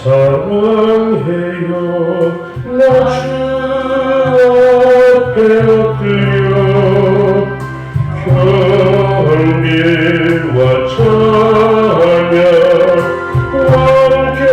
사랑해요 나 주 앞에 엎드려 경배와 찬양 함께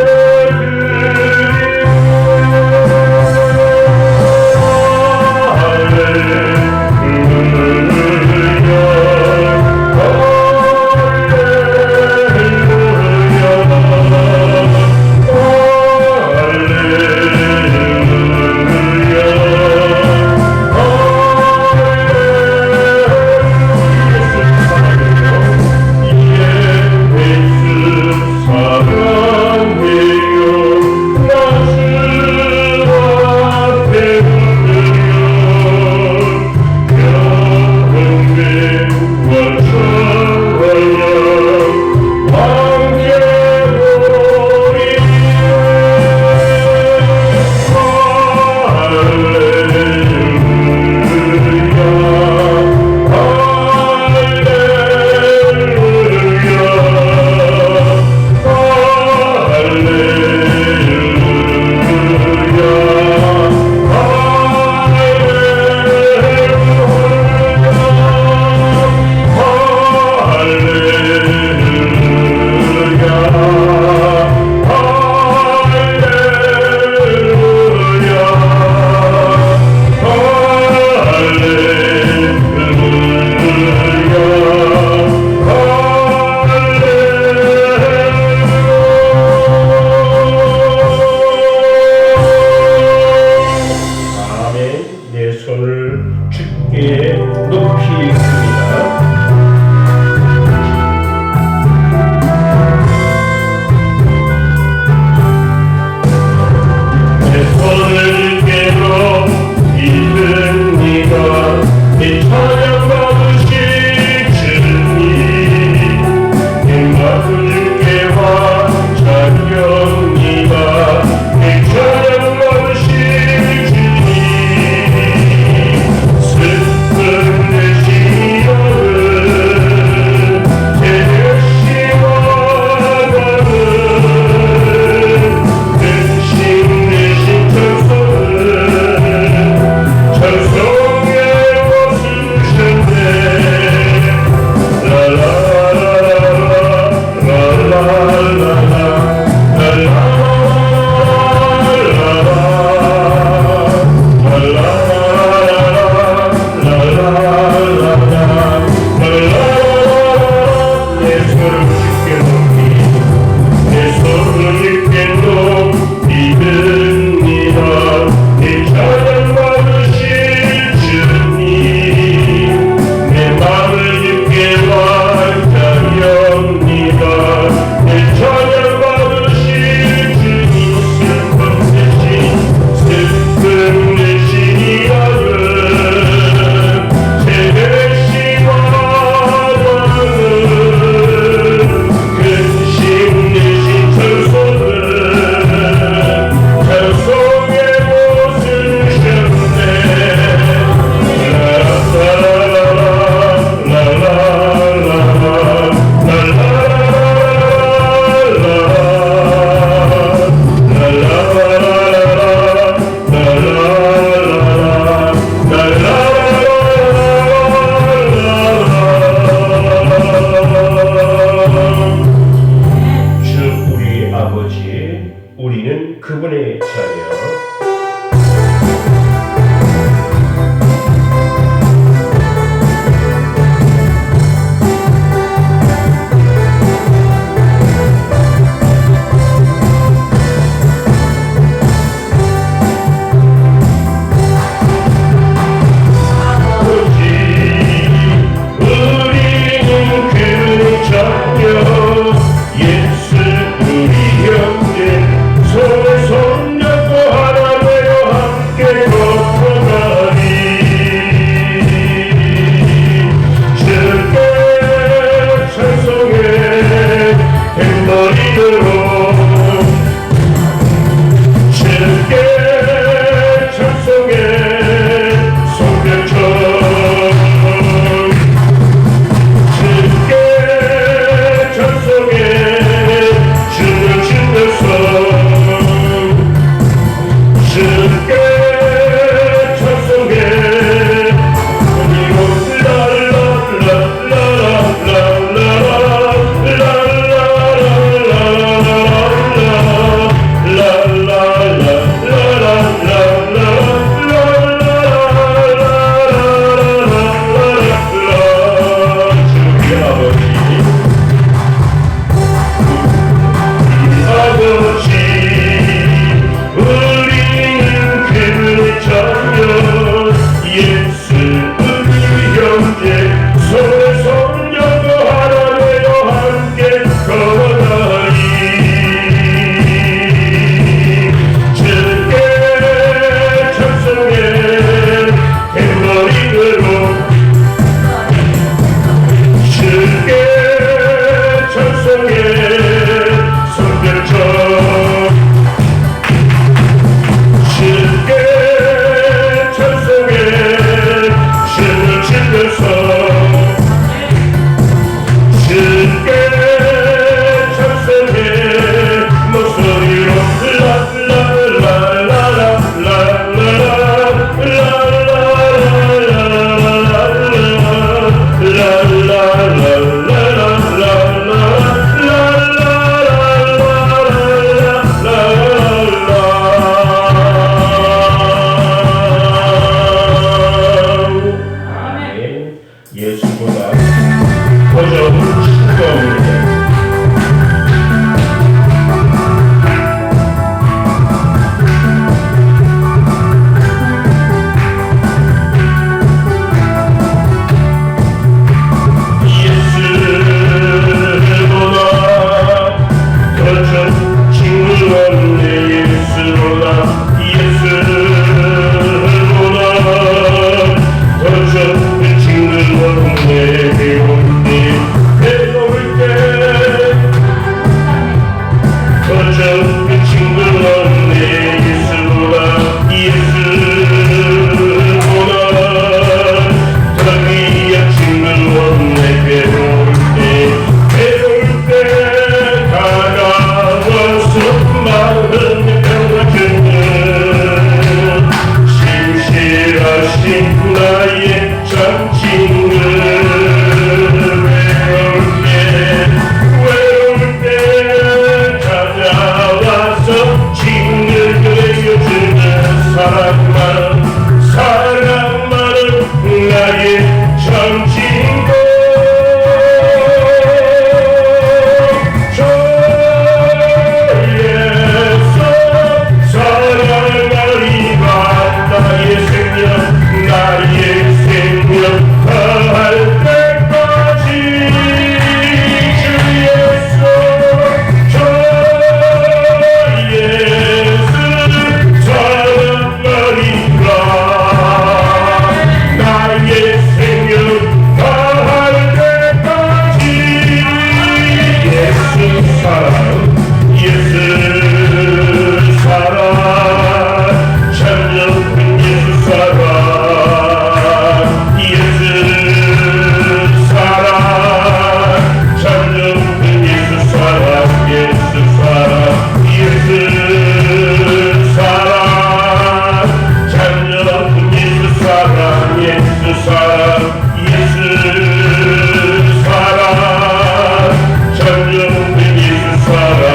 천년된 예수 사랑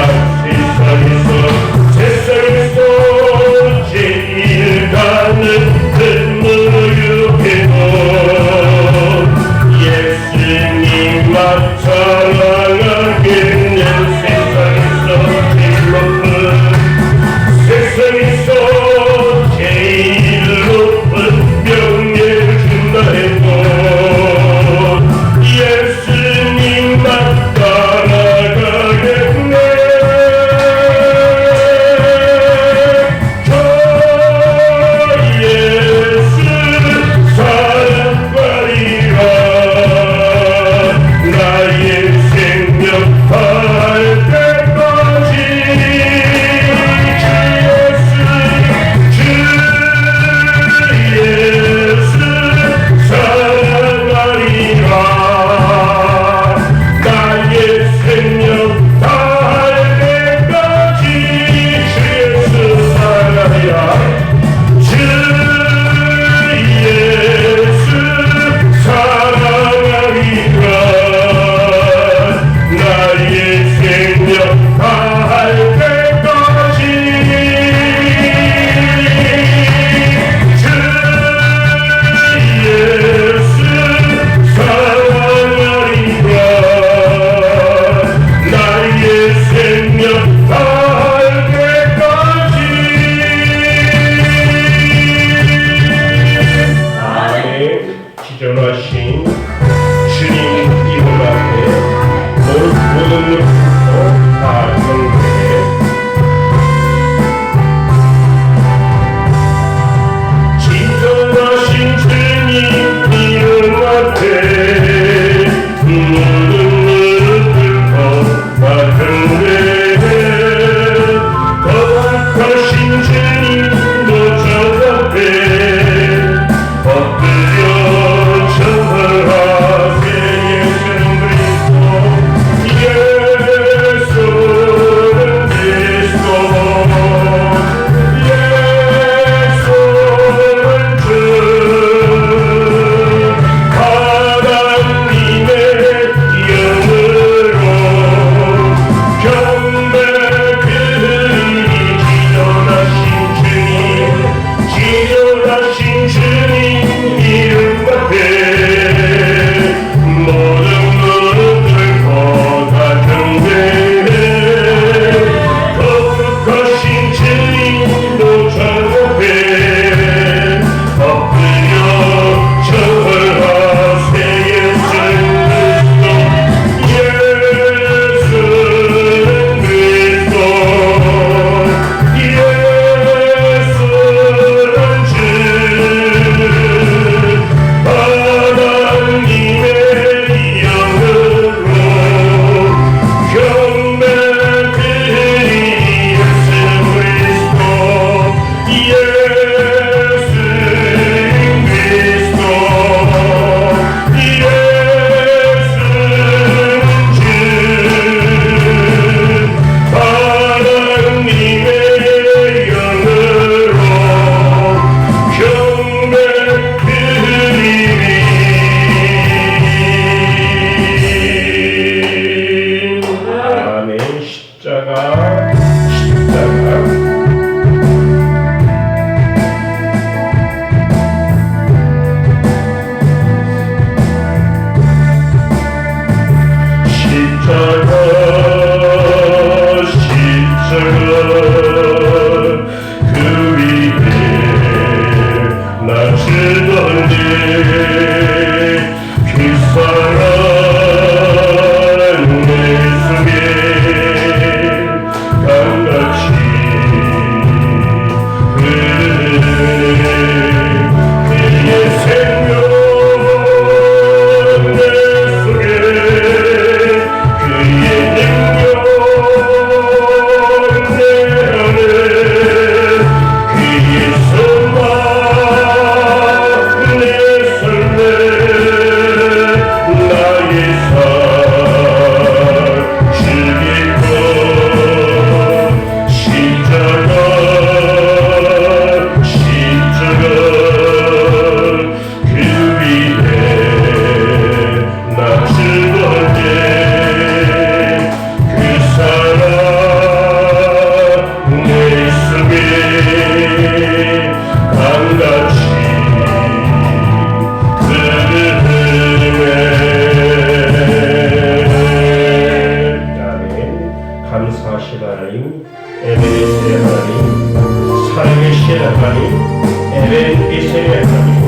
세상에서 제일 가는 눈물을 유해도 예수님만 사랑하겠는 세상에서 제일 높은 명예를 준다 해도 예수님만 따라가겠네. 저 예수 사랑하리라. 나의 생명 다할 때까지 주 예수 사랑하리라. 나의 생명 다할 때까지 주 예수 사랑하리라. 주 예수 사랑하리라. 나의 생명 다할 때까지 주 예수 사랑하리라. 나의 생명 다할 때까지. 아멘. 지존하신 주님 이름 앞에 모든 늙고 다 경배해. 지존하신 주님 이름 앞에 모든 늙고 다 경배해. 거룩하신 주님 노전 앞에 엎드려 절하세. 그의 하나님, 살아계신 하나님, 에벤에셀의 하나님,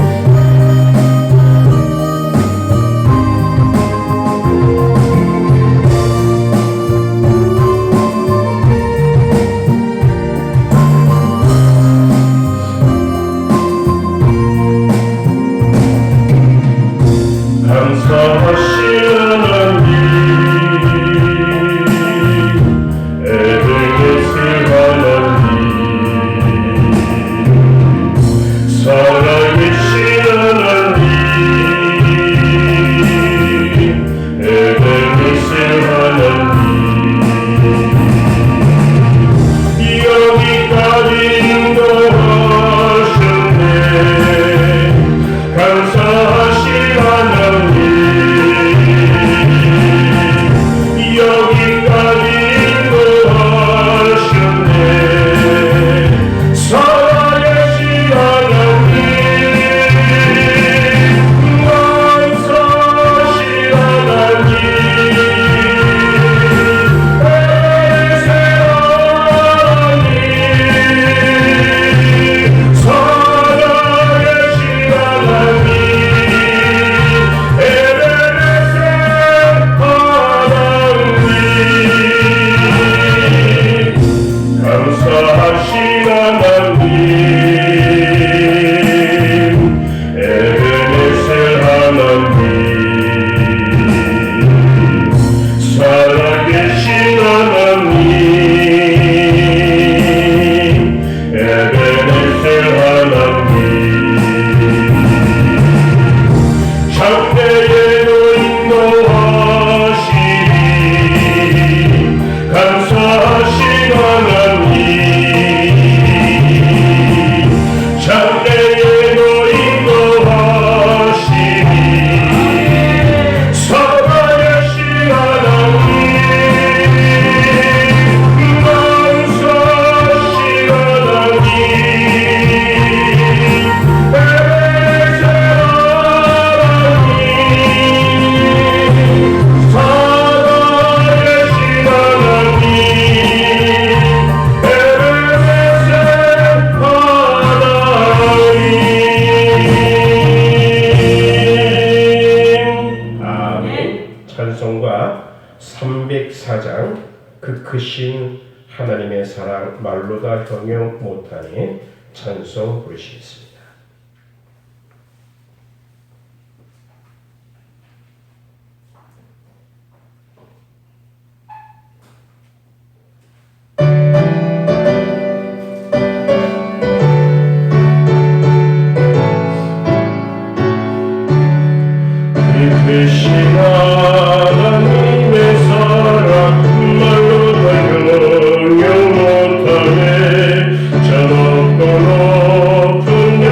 찬송가 304장 그 크신 하나님의 사랑 말로 다 형용 못하니 찬송 부르시겠습니다. 저 높고 높은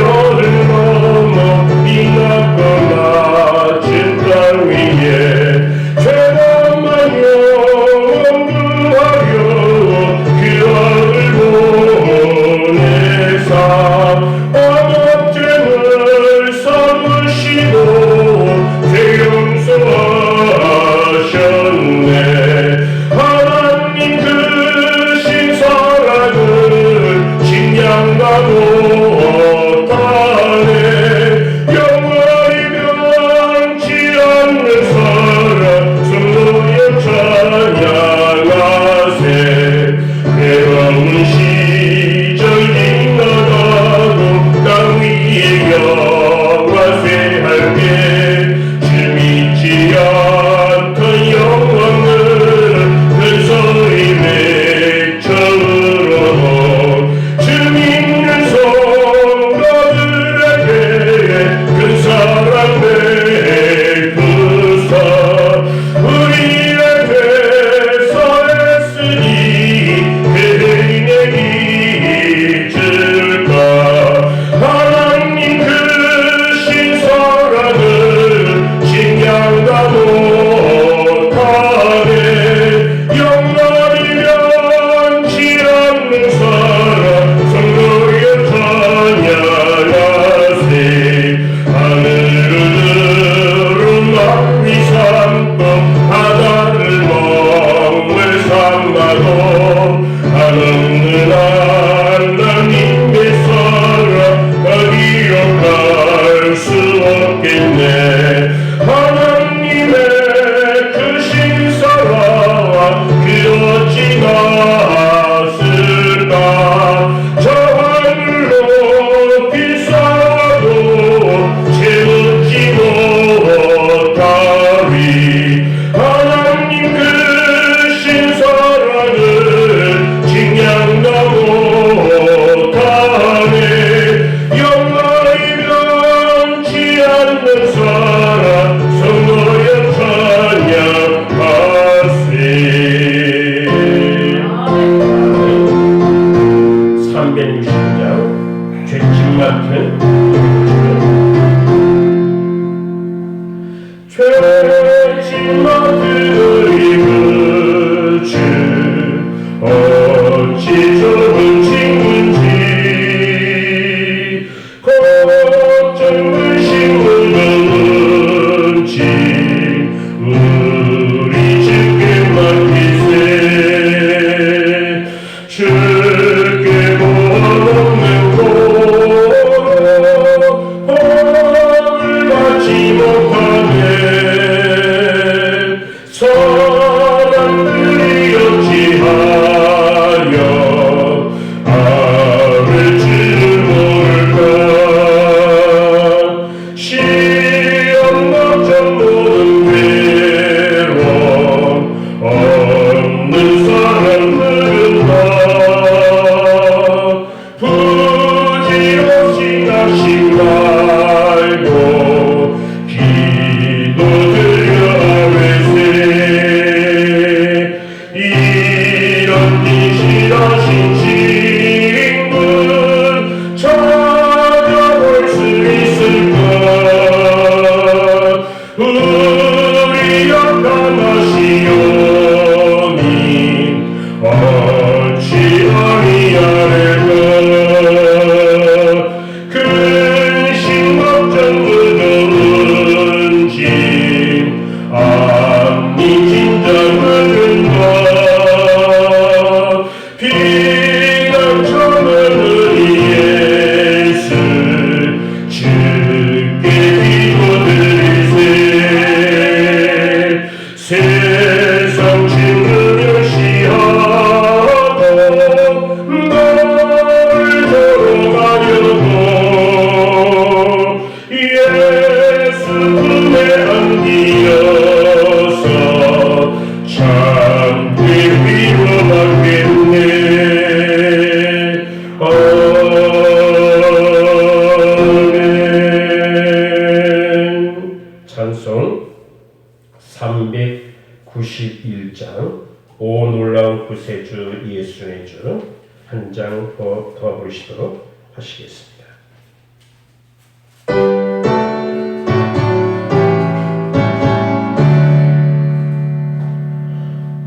1장 오 놀라운 구세주 예수의 주 한 장 더 부르시도록 하시겠습니다.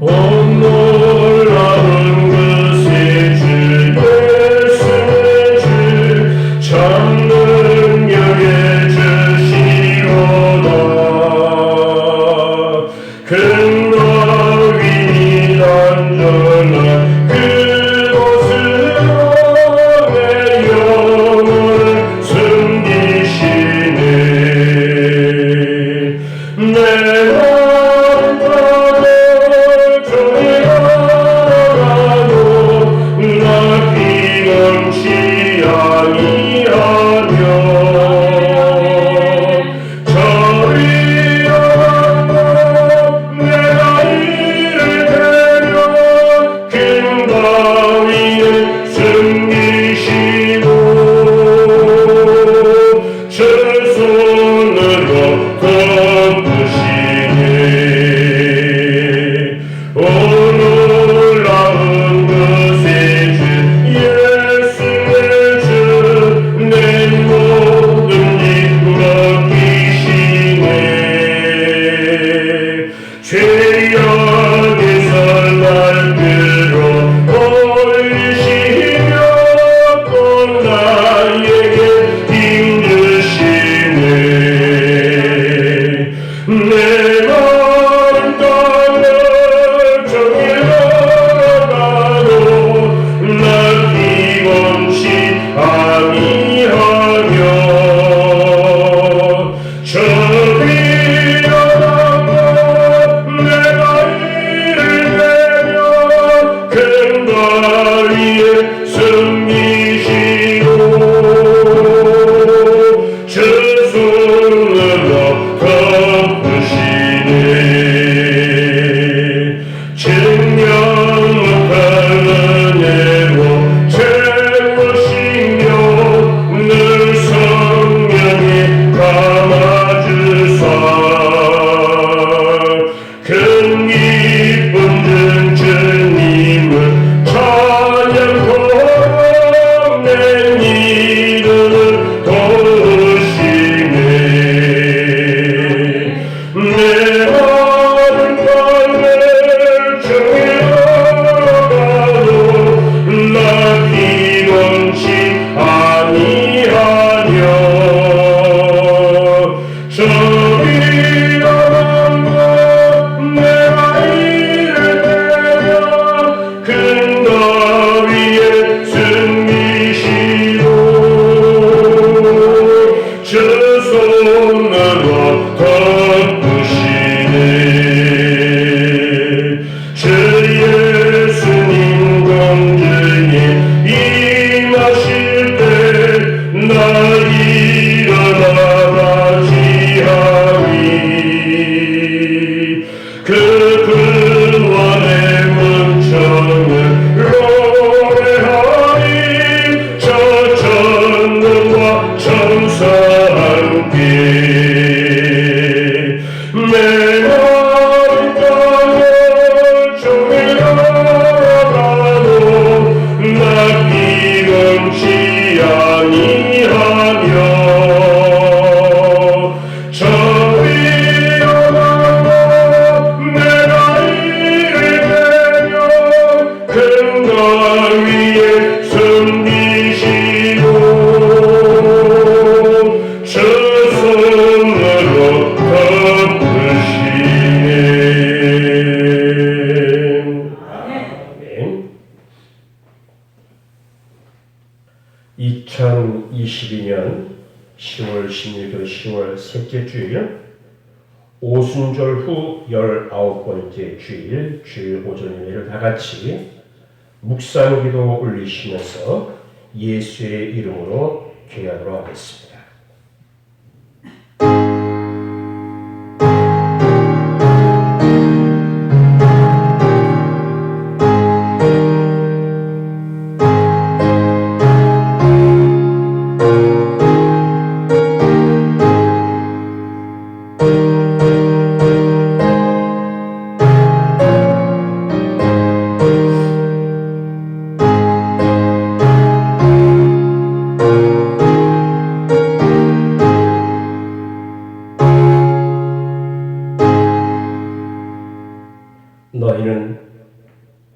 오 놀라운 구세주 예수의 주 참 능력의 주시로다. 큰 너윈이 단전한 그곳으로 내 영혼을 숨기시네. 내 마음을 정하라고 나 피곤치 아니하며 셋째 주일, 오순절 후 19번째 주일, 주일 오전 예배를 다 같이 묵상기도 올리시면서 예수의 이름으로 기도하도록 하겠습니다.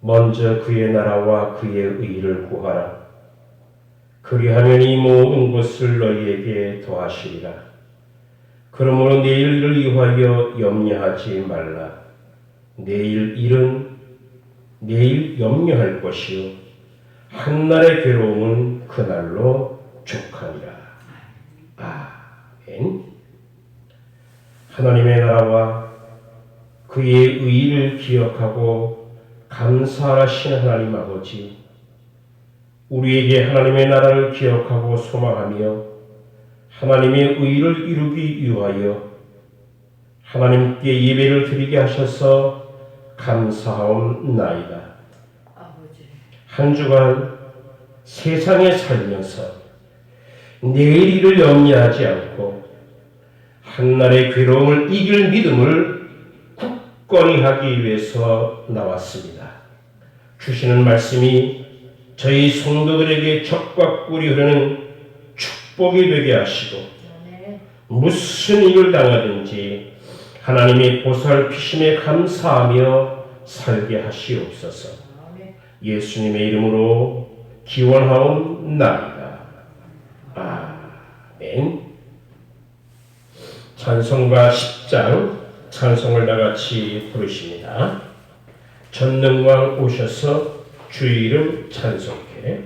먼저 그의 나라와 그의 의를 구하라. 그리하면 이 모든 것을 너희에게 더하시리라. 그러므로 내일 일을 위하여 염려하지 말라. 내일 일은 내일 염려할 것이요 한날의 괴로움은 그날로 족하니라. 아멘. 하나님의 나라와 그의 의를 기억하고 감사하신 하나님 아버지, 우리에게 하나님의 나라를 기억하고 소망하며 하나님의 의를 이루기 위하여 하나님께 예배를 드리게 하셔서 감사하옵나이다. 한 주간 세상에 살면서 내일 일을 염려하지 않고 한날의 괴로움을 이길 믿음을 굳건히 하기 위해서 나왔습니다. 주시는 말씀이 저희 성도들에게 적과 꿀이 흐르는 축복이 되게 하시고 무슨 일을 당하든지 하나님의 보살피심에 감사하며 살게 하시옵소서. 예수님의 이름으로 기원하옵나이다. 아멘. 찬송가 10장 찬송을 다같이 부르십니다. 전능왕 오셔서 주의 이름 찬송해.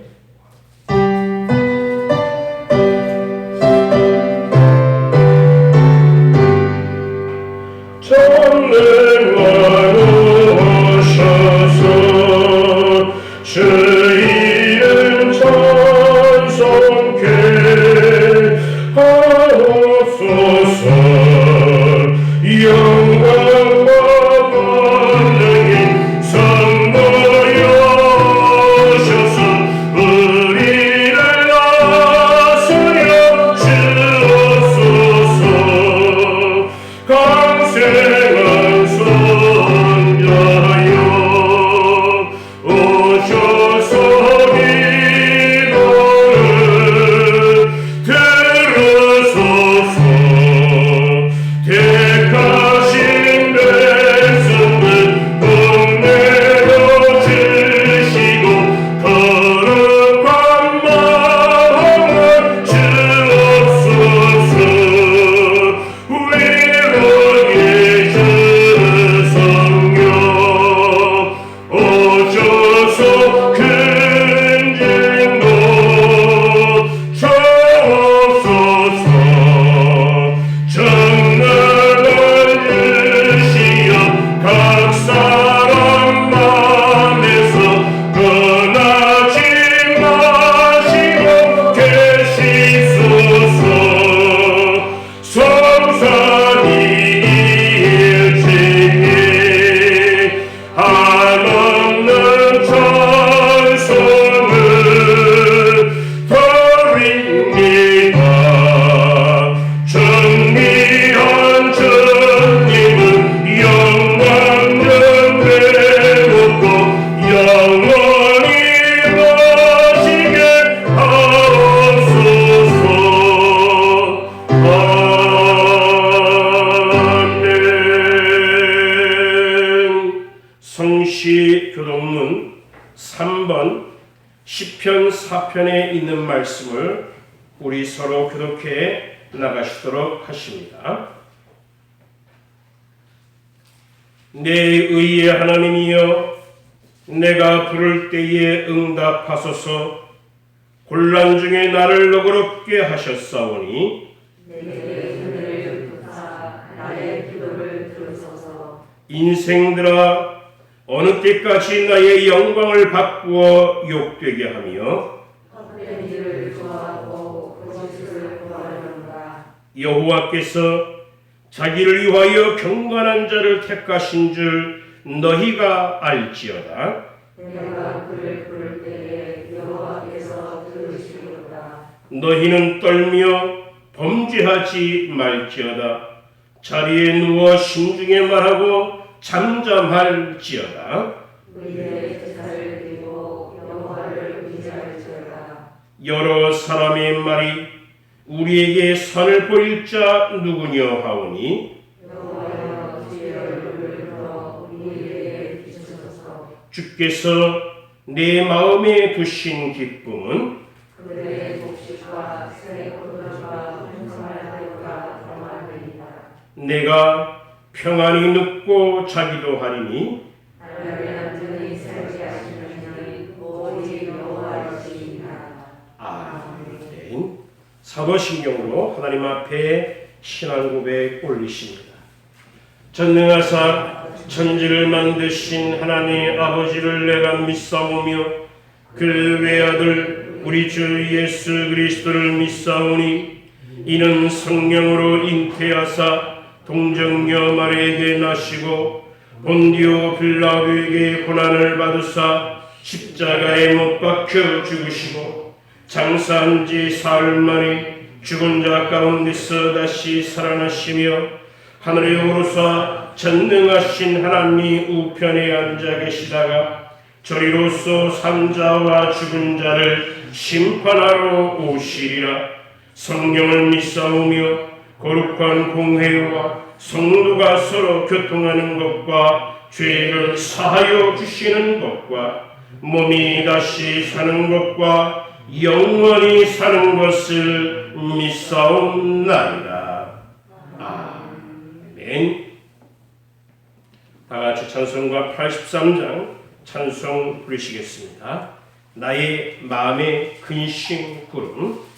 전능왕 오셔서 주의 이름 찬송해 하옵소서. 영광과 권능이 선보여셔서 우리를 다스려 주옵소서. 강생한 선자여 오셔서 기도를 들으소서. 택하신 백성들 복내려 주시고 거룩한 마음을 주옵소서. 위로의 주성령 오셔서 큰 진도 주옵소서. 전능한 주시여 각 사람 맘에서 떠나지 마시고 계시소서. 성산이 일체에 한없는 찬송을 드립니다. 정리한 주님은 영광을 되었고 영원히 하시게 하옵소서. 아멘. 성시 교독문 3번 시편 4편에 있는 말씀을 우리 서로 교독해 나가시도록 하십니다. 내 의의 하나님이여, 내가 부를 때에 응답하소서. 곤란 중에 나를 너그럽게 하셨사오니 나의 기도를 들으소서. 인생들아, 어느 때까지 나의 영광을 바꾸어 욕되게 하며 헛된 일을 좋아하고 거짓을 구하려는가. 여호와께서 자기를 위하여 경건한 자를 택하신 줄 너희가 알지어다. 내가 그를 부를 때에 여호와께서 들으시리로다. 너희는 떨며 범죄하지 말지어다. 자리에 누워 심중에 말하고 잠잠할지어다. 우리의 제사를 드리고 여호와를 의지할지어다. 여러 사람의 말이 우리에게 선을 보일 자 누구냐 하오니 여호와여, 주의 얼굴을 들어 우리에게 비추소서. 주께서 내 마음에 두신 기쁨은 그들의 곡식과 새 포도주와 풍성할 때보다 더 많으리라. 내가 평안히 눕고 자기도 하리니 하나님의 안전히 살게 하시는 이는 오직 여호와이시니라. 아멘. 사도신경으로 하나님 앞에 신앙 고백 올리십니다. 전능하사 천지를 만드신 하나님 아버지를 내가 믿사오며 그 외아들 우리 주 예수 그리스도를 믿사오니 이는 성령으로 잉태하사 동정녀 마리아에게 나시고 본디오 빌라도에게 고난을 받으사 십자가에 못 박혀 죽으시고 장사한 지 사흘 만에 죽은 자 가운데서 다시 살아나시며 하늘에 오르사 전능하신 하나님 우편에 앉아 계시다가 저리로서 산자와 죽은 자를 심판하러 오시리라. 성령을 믿사오며 거룩한 공회와 성도가 서로 교통하는 것과 죄를 사하여 주시는 것과 몸이 다시 사는 것과 영원히 사는 것을 믿사옵나이다. 아멘. 다같이 찬송가 83장 찬송 부르시겠습니다. 나의 마음의 근심 구름.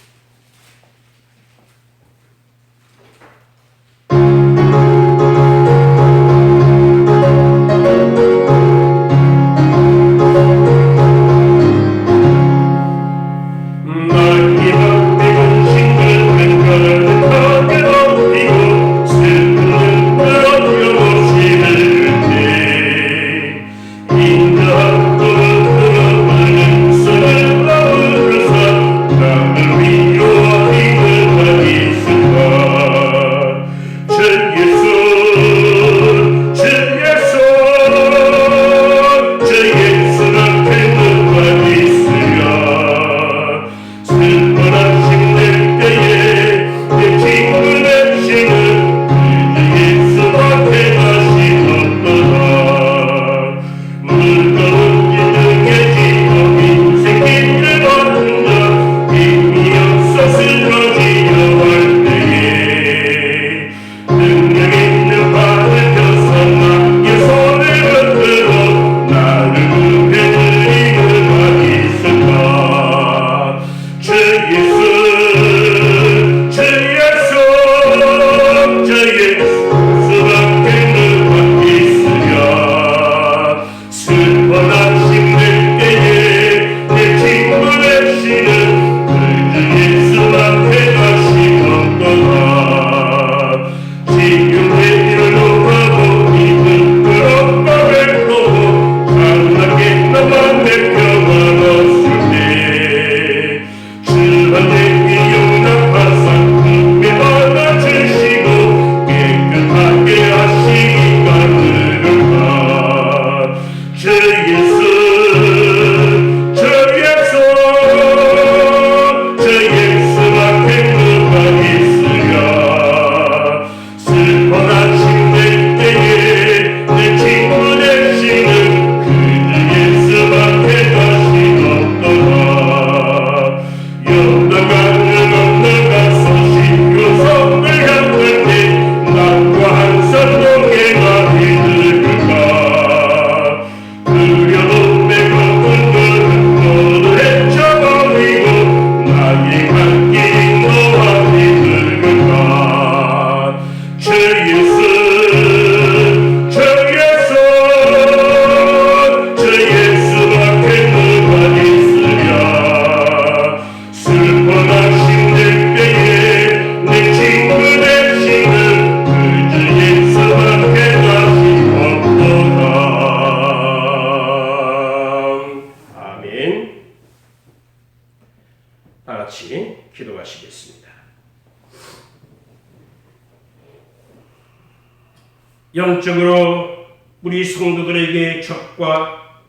영적으로 우리 성도들에게 적과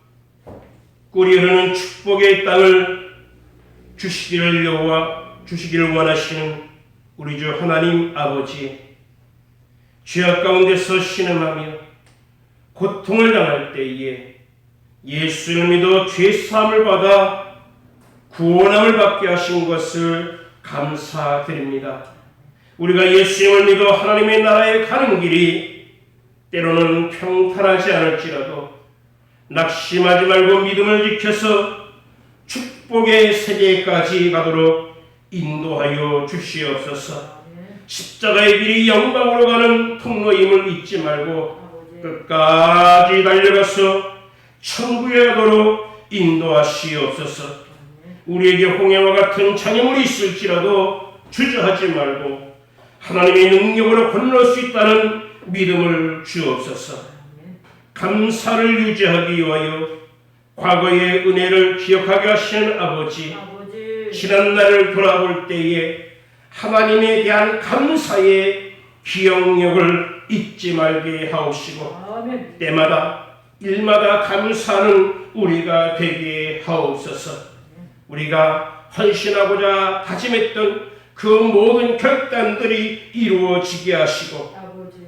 꿀이 흐르는 축복의 땅을 주시기를 원하시는 우리 주 하나님 아버지, 죄악 가운데서 신음하며 고통을 당할 때에 예수를 믿어 죄사함을 받아 구원함을 받게 하신 것을 감사드립니다. 우리가 예수님을 믿어 하나님의 나라에 가는 길이 때로는 평탄하지 않을지라도 낙심하지 말고 믿음을 지켜서 축복의 세계까지 가도록 인도하여 주시옵소서. 십자가의 길이 영광으로 가는 통로임을 잊지 말고 끝까지 달려가서 천국에 가도록 인도하시옵소서. 우리에게 홍해와 같은 장애물이 있을지라도 주저하지 말고 하나님의 능력으로 건널 수 있다는 믿음을 주옵소서. 감사를 유지하기 위하여 과거의 은혜를 기억하게 하시는 아버지, 지난날을 돌아볼 때에 하나님에 대한 감사의 기억력을 잊지 말게 하옵시고 때마다 일마다 감사하는 우리가 되게 하옵소서. 우리가 헌신하고자 다짐했던 그 모든 결단들이 이루어지게 하시고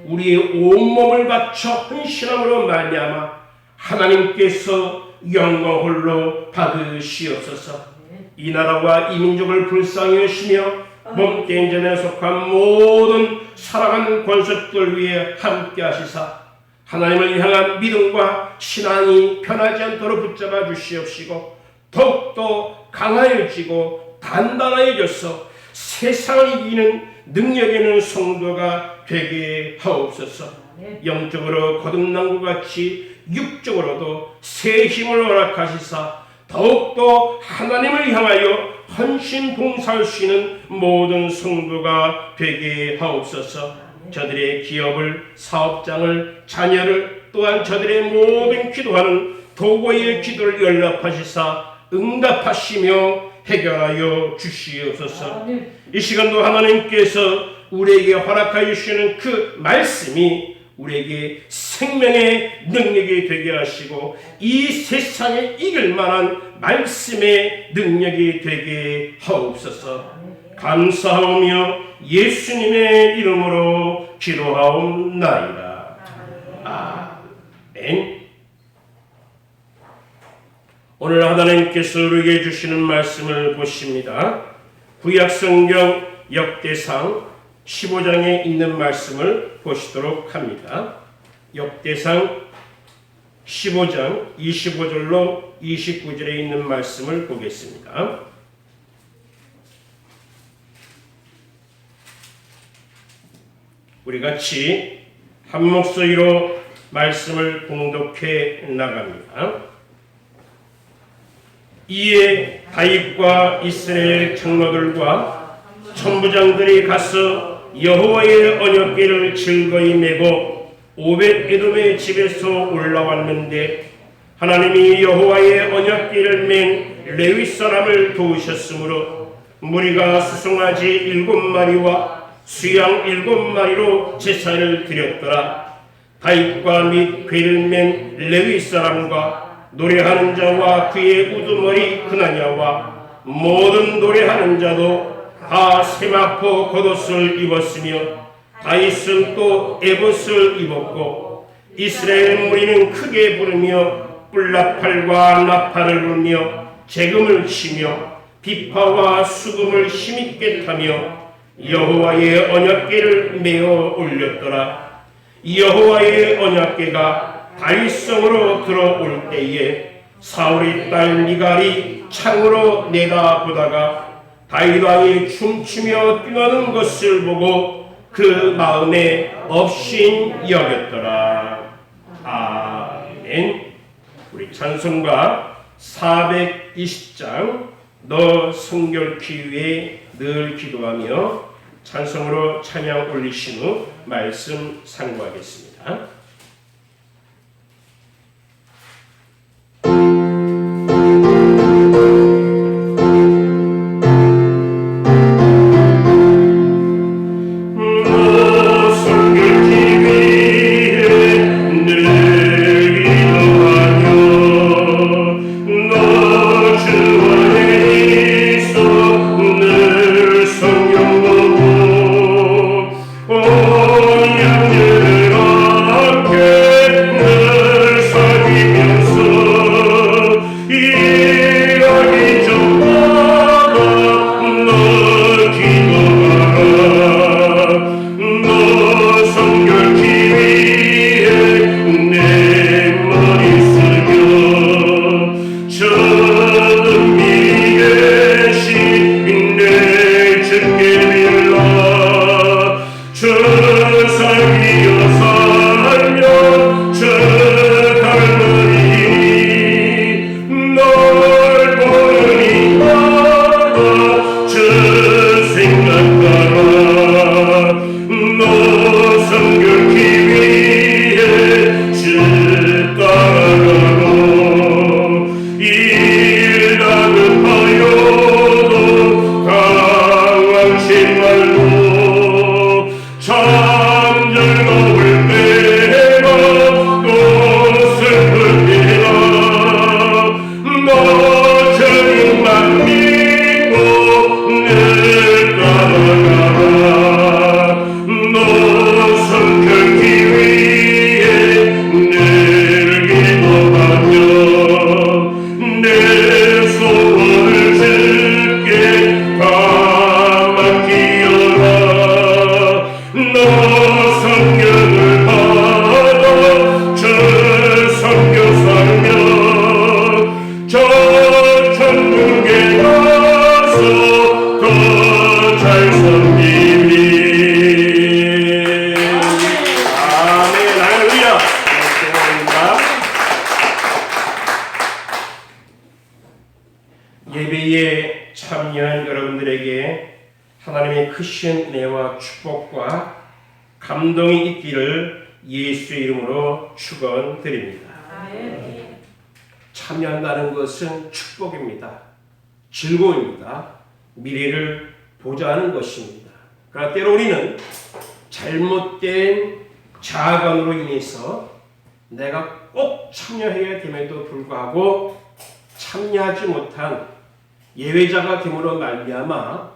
우리의 온몸을 바쳐 헌신함으로 말미암아 하나님께서 영광 홀로 받으시옵소서. 이 나라와 이 민족을 불쌍히 여시며 몸대인전에 속한 모든 살아가는 권속들 위해 함께 하시사 하나님을 향한 믿음과 신앙이 변하지 않도록 붙잡아 주시옵시고 더욱더 강하여지고 단단해져서 세상을 이기는 능력 있는 성도가 되게 하옵소서. 영적으로 거듭난 것 같이 육적으로도 새 힘을 허락하시사 더욱더 하나님을 향하여 헌신 봉사할 수 있는 모든 성도가 되게 하옵소서. 저들의 기업을, 사업장을, 자녀를 또한 저들의 모든 기도하는 도구의 기도를 연락하시사 응답하시며 해결하여 주시옵소서. 이 시간도 하나님께서 우리에게 허락하여 주시는 그 말씀이 우리에게 생명의 능력이 되게 하시고 이 세상에 이길 만한 말씀의 능력이 되게 하옵소서. 감사하며 예수님의 이름으로 기도하옵나이다. 아멘. 오늘 하나님께서 우리에게 주시는 말씀을 보십니다. 구약성경 역대상 15장에 있는 말씀을 보시도록 합니다. 역대상 15장 25절로 29절에 있는 말씀을 보겠습니다. 우리 같이 한 목소리로 말씀을 봉독해 나갑니다. 이에 다윗과 이스라엘 장로들과 천부장들이 가서 여호와의 언약궤를 즐거이 메고 오벳에돔의 집에서 올라왔는데 하나님이 여호와의 언약궤를 맨 레위 사람을 도우셨으므로 무리가 수송아지 7마리와 수양 7마리로 제사를 드렸더라. 다윗과 및 궤를 맨 레위 사람과 노래하는 자와 그의 우두머리 그나냐와 모든 노래하는 자도 다 세마포 겉옷을 입었으며 다윗은 또 에봇을 입었고 이스라엘 무리는 크게 부르며 뿔나팔과 나팔을 불며 재금을 치며 비파와 수금을 힘있게 타며 여호와의 언약궤를 메어 올렸더라. 여호와의 언약궤가 다윗성으로 들어올 때에 사울의 딸 미갈이 창으로 내다보다가 다윗 왕이 춤추며 뛰노는 것을 보고 그 마음에 업신 여겼더라. 아멘. 우리 찬송가 420장 너 성결케 위해 늘 기도하며 찬송으로 찬양 올리신 후 말씀 상고하겠습니다. Oh, 예배에 참여한 여러분들에게 하나님의 크신 은혜와 축복과 감동이 있기를 예수의 이름으로 축원드립니다. 참여한다는 것은 축복입니다. 즐거움입니다. 미래를 보자는 것입니다. 그러나 때로 우리는 잘못된 자아관으로 인해서 내가 꼭 참여해야 됨에도 불구하고 참여하지 못한 예외자가 됨으로 말미암아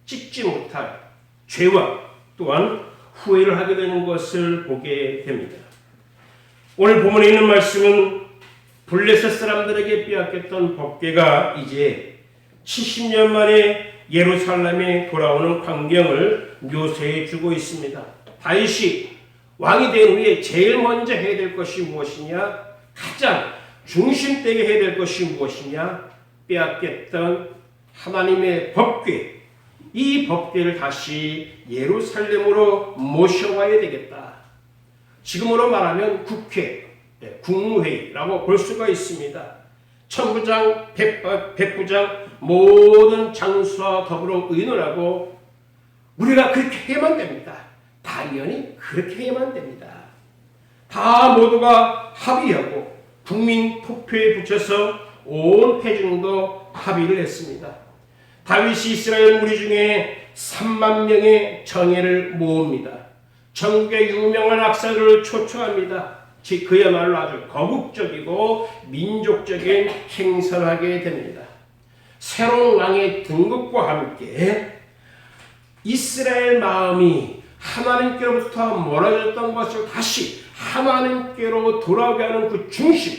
찍지 못할 죄와 또한 후회를 하게 되는 것을 보게 됩니다. 오늘 본문에 있는 말씀은 블레셋 사람들에게 빼앗겼던 법궤가 이제 70년 만에 예루살렘에 돌아오는 광경을 묘사해 주고 있습니다. 다윗이 왕이 된 후에 제일 먼저 해야 될 것이 무엇이냐? 가장 중심되게 해야 될 것이 무엇이냐? 빼앗겼던 하나님의 법궤, 이 법궤를 다시 예루살렘으로 모셔와야 되겠다. 지금으로 말하면 국회, 국무회의라고 볼 수가 있습니다. 천부장, 백부장 모든 장수와 더불어 의논하고 우리가 그렇게 해야만 됩니다. 당연히 그렇게 해야만 됩니다. 다 모두가 합의하고 국민 투표에 붙여서 온 회중도 합의를 했습니다. 다윗이 이스라엘 무리 중에 3만 명의 정예를 모읍니다. 전국의 유명한 학살을 초청합니다. 즉 그야말로 아주 거국적이고 민족적인 행사를 하게 됩니다. 새로운 왕의 등극과 함께 이스라엘 마음이 하나님께로부터 멀어졌던 것을 다시 하나님께로 돌아오게 하는 그 중심,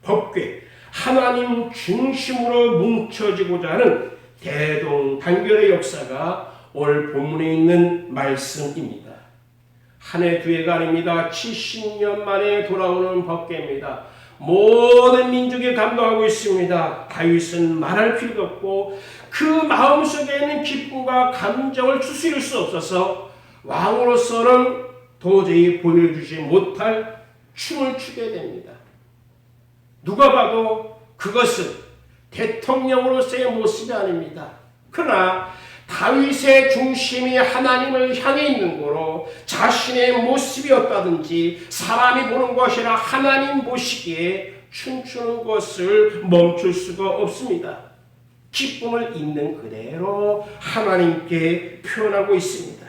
법궤, 하나님 중심으로 뭉쳐지고자 하는 대동단결의 역사가 오늘 본문에 있는 말씀입니다. 한 해 두 해가 아닙니다. 70년 만에 돌아오는 법궤입니다. 모든 민족이 감동하고 있습니다. 다윗은 말할 필요도 없고 그 마음속에 있는 기쁨과 감정을 추스릴 수 없어서 왕으로서는 도저히 보여주지 못할 춤을 추게 됩니다. 누가 봐도 그것은 대통령으로서의 모습이 아닙니다. 그러나 다윗의 중심이 하나님을 향해 있는 거로 자신의 모습이었다든지 사람이 보는 것이라 하나님 보시기에 춤추는 것을 멈출 수가 없습니다. 기쁨을 있는 그대로 하나님께 표현하고 있습니다.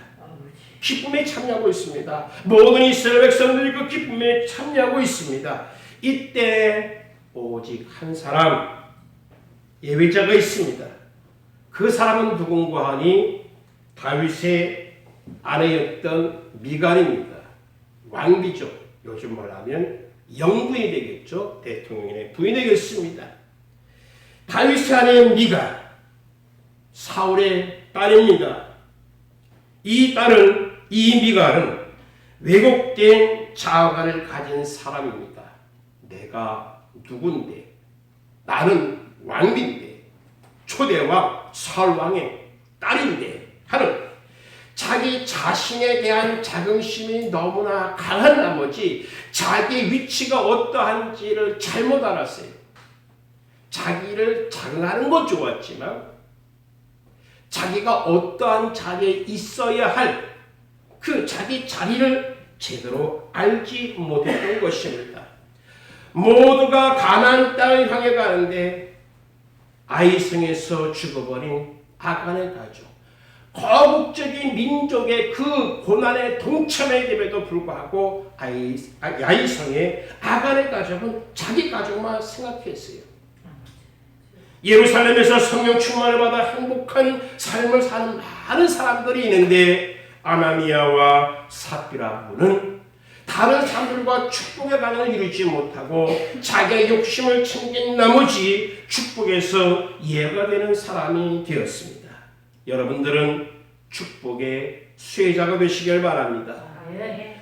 기쁨에 참여하고 있습니다. 모든 이스라엘 백성들이 그 기쁨에 참여하고 있습니다. 이때 오직 한 사람 예외자가 있습니다. 그 사람은 누군가 하니 다윗의 아내였던 미갈입니다. 왕비죠. 요즘 말하면 영부인이 되겠죠. 대통령의 부인이 되겠습니다. 다윗의 아내 미갈, 사울의 딸입니다. 이 미갈은 왜곡된 자아관을 가진 사람입니다. 내가 누군데? 나는 왕비인데 초대왕 사울왕의 딸인데 하는 자기 자신에 대한 자긍심이 너무나 강한 나머지 자기 위치가 어떠한지를 잘못 알았어요. 자기를 자랑하는 건 좋았지만 자기가 어떠한 자리에 있어야 할 그 자기 자리를 제대로 알지 못했던 것입니다. 모두가 가나안 땅을 향해 가는데 아이성에서 죽어버린 아간의 가족, 거국적인 민족의 그 고난에 동참하게 불구하고 아이성의 아간의 가족은 자기 가족만 생각했어요. 예루살렘에서 성령 충만을 받아 행복한 삶을 사는 많은 사람들이 있는데 아나니아와 삽비라는 다른 사람들과 축복의 가능을 이루지 못하고 자기의 욕심을 챙긴 나머지 축복에서 예가 되는 사람이 되었습니다. 여러분들은 축복의 수혜자가 되시길 바랍니다.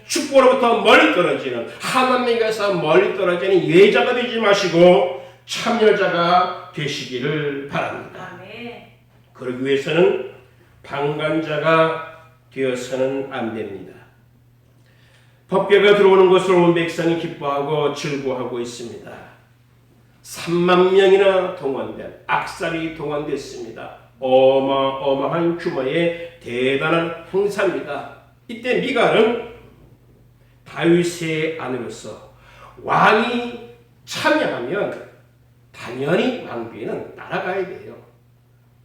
축복으로부터 멀리 떨어지는 하나님께서 멀리 떨어지는 예자가 되지 마시고 참여자가 되시기를 바랍니다. 그러기 위해서는 방관자가 되어서는 안 됩니다. 법궤가 들어오는 것을 온 백성이 기뻐하고 즐거워하고 있습니다. 3만 명이나 동원된 악살이 동원됐습니다. 어마어마한 규모의 대단한 행사입니다. 이때 미갈은 다윗의 아내로서 왕이 참여하면 당연히 왕비는 따라가야 돼요.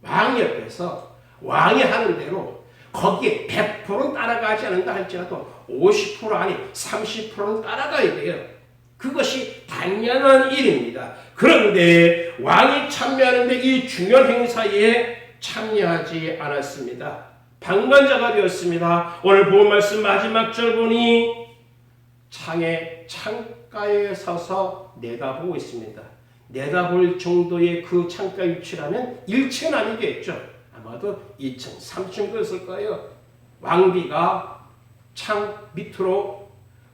왕 옆에서 왕이 하는 대로 거기에 100%는 따라가지 않는다 할지라도 50% 아니 30%는 따라가야 돼요. 그것이 당연한 일입니다. 그런데 왕이 참여하는데 이 중요한 행사에 참여하지 않았습니다. 방관자가 되었습니다. 오늘 본 말씀 마지막 절 보니 창가에 서서 내다보고 있습니다. 내다볼 정도의 그 창가 위치라면 1층은 아니겠죠. 아마도 2층, 3층 그랬을 거예요. 왕비가 창 밑으로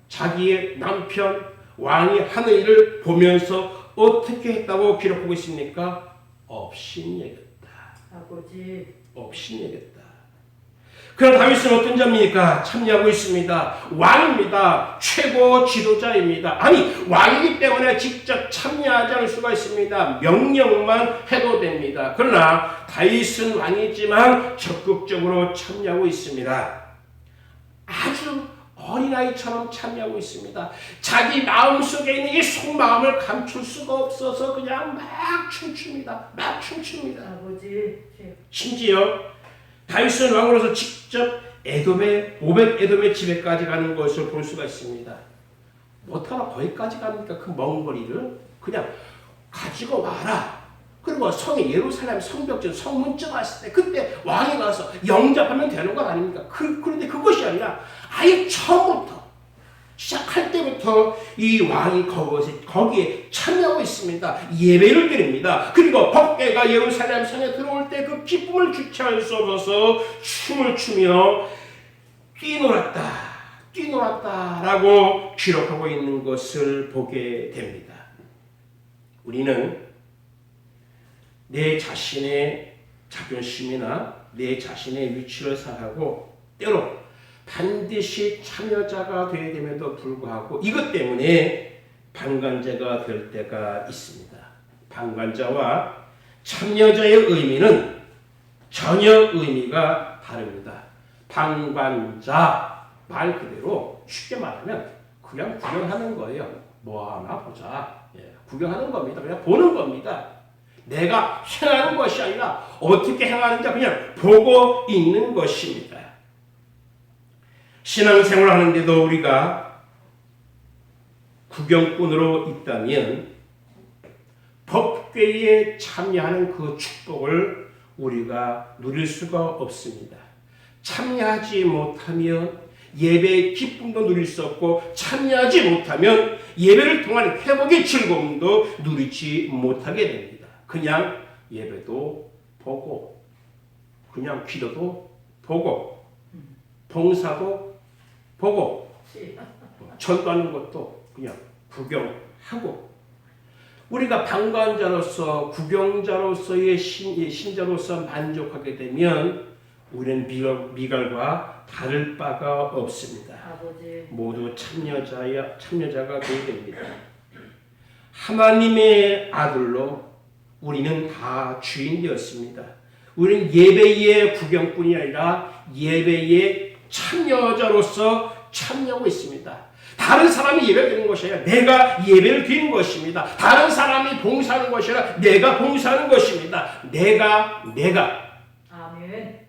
자기의 남편 왕이 하는 일을 보면서 어떻게 했다고 기록하고 있습니까? 업신여겼다. 아버지. 업신여겼다. 그럼 다윗은 어떤 자입니까? 참여하고 있습니다. 왕입니다. 최고 지도자입니다. 아니 왕이기 때문에 직접 참여하지 않을 수가 있습니다. 명령만 해도 됩니다. 그러나 다윗은 왕이지만 적극적으로 참여하고 있습니다. 아주 어린아이처럼 참여하고 있습니다. 자기 마음속에 있는 이 속마음을 감출 수가 없어서 그냥 막 춤춥니다. 막 춤춥니다. 아버지. 심지어 다윗은 왕으로서 직접 오벳 에돔의 집에까지 가는 것을 볼 수가 있습니다. 못하나 거기까지 갑니까? 그 먼 거리를 그냥 가지고 와라. 그리고 성의 예루살렘 성벽전 성문쯤 왔을 때 그때 왕이 가서 영접하면 되는 것 아닙니까? 그런데 그것이 아니라 아예 처음부터 시작할 때부터 이 왕이 거기에 참여하고 있습니다. 예배를 드립니다. 그리고 법궤가 예루살렘 성에 들어올 때 그 기쁨을 주체할 수 없어서 춤을 추며 뛰놀았다라고 기록하고 있는 것을 보게 됩니다. 우리는 내 자신의 자존심이나 내 자신의 위치를 생각하고 때로 반드시 참여자가 되어야 됨에도 불구하고 이것 때문에 방관자가 될 때가 있습니다. 방관자와 참여자의 의미는 전혀 의미가 다릅니다. 방관자 말 그대로 쉽게 말하면 그냥 구경하는 거예요. 뭐 하나 보자. 구경하는 겁니다. 그냥 보는 겁니다. 내가 행하는 것이 아니라 어떻게 행하는지 그냥 보고 있는 것입니다. 신앙생활을 하는데도 우리가 구경꾼으로 있다면 법궤에 참여하는 그 축복을 우리가 누릴 수가 없습니다. 참여하지 못하면 예배의 기쁨도 누릴 수 없고 참여하지 못하면 예배를 통한 회복의 즐거움도 누리지 못하게 됩니다. 그냥 예배도 보고 그냥 기도도 보고 봉사도 보고 전도하는 것도 그냥 구경하고 우리가 방관자로서 구경자로서의 신자로서 만족하게 되면 우리는 미갈과 다를 바가 없습니다. 아버지. 모두 참여자가 되어야 됩니다. 하나님의 아들로 우리는 다 주인 되었습니다. 우리는 예배의 구경꾼이 아니라 예배의 참여자로서 참여하고 있습니다. 다른 사람이 예배 드리는 것이 아니라 내가 예배를 드리는 것입니다. 다른 사람이 봉사하는 것이 아니라 내가 봉사하는 것입니다. 내가 아멘.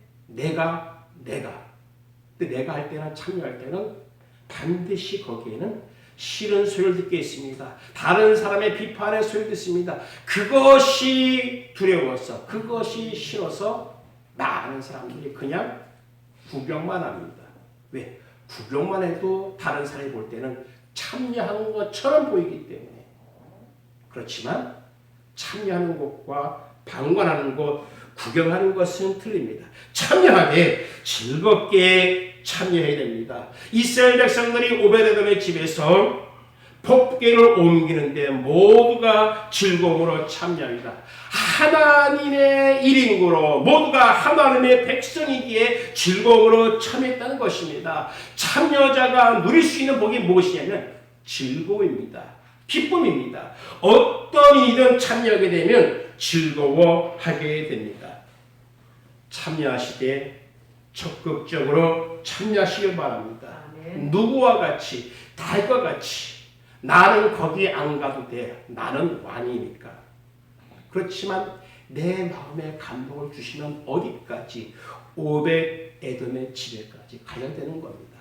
근데 내가 할 때나 참여할 때는 반드시 거기에는 싫은 소리를 듣게 있습니다. 다른 사람의 비판의 소리를 듣습니다. 그것이 두려워서 그것이 싫어서 많은 사람들이 그냥 구경만 합니다. 왜? 구경만 해도 다른 사람이 볼 때는 참여한 것처럼 보이기 때문에. 그렇지만 참여하는 것과 방관하는 것, 구경하는 것은 틀립니다. 참여하되 즐겁게 참여해야 됩니다. 이스라엘 백성들이 오벳에돔의 집에서 법궤를 옮기는데 모두가 즐거움으로 참여합니다. 하나님의 일인으로 모두가 하나님의 백성이기에 즐거움으로 참여했다는 것입니다. 참여자가 누릴 수 있는 복이 무엇이냐면 즐거움입니다. 기쁨입니다. 어떤 일이든 참여하게 되면 즐거워하게 됩니다. 참여하시되 적극적으로 참여하시길 바랍니다. 아멘. 누구와 같이 달과 같이 나는 거기 안 가도 돼. 나는 왕이니까. 그렇지만 내 마음에 감동을 주시면 어디까지 500 에돔의 집에까지 가야 되는 겁니다.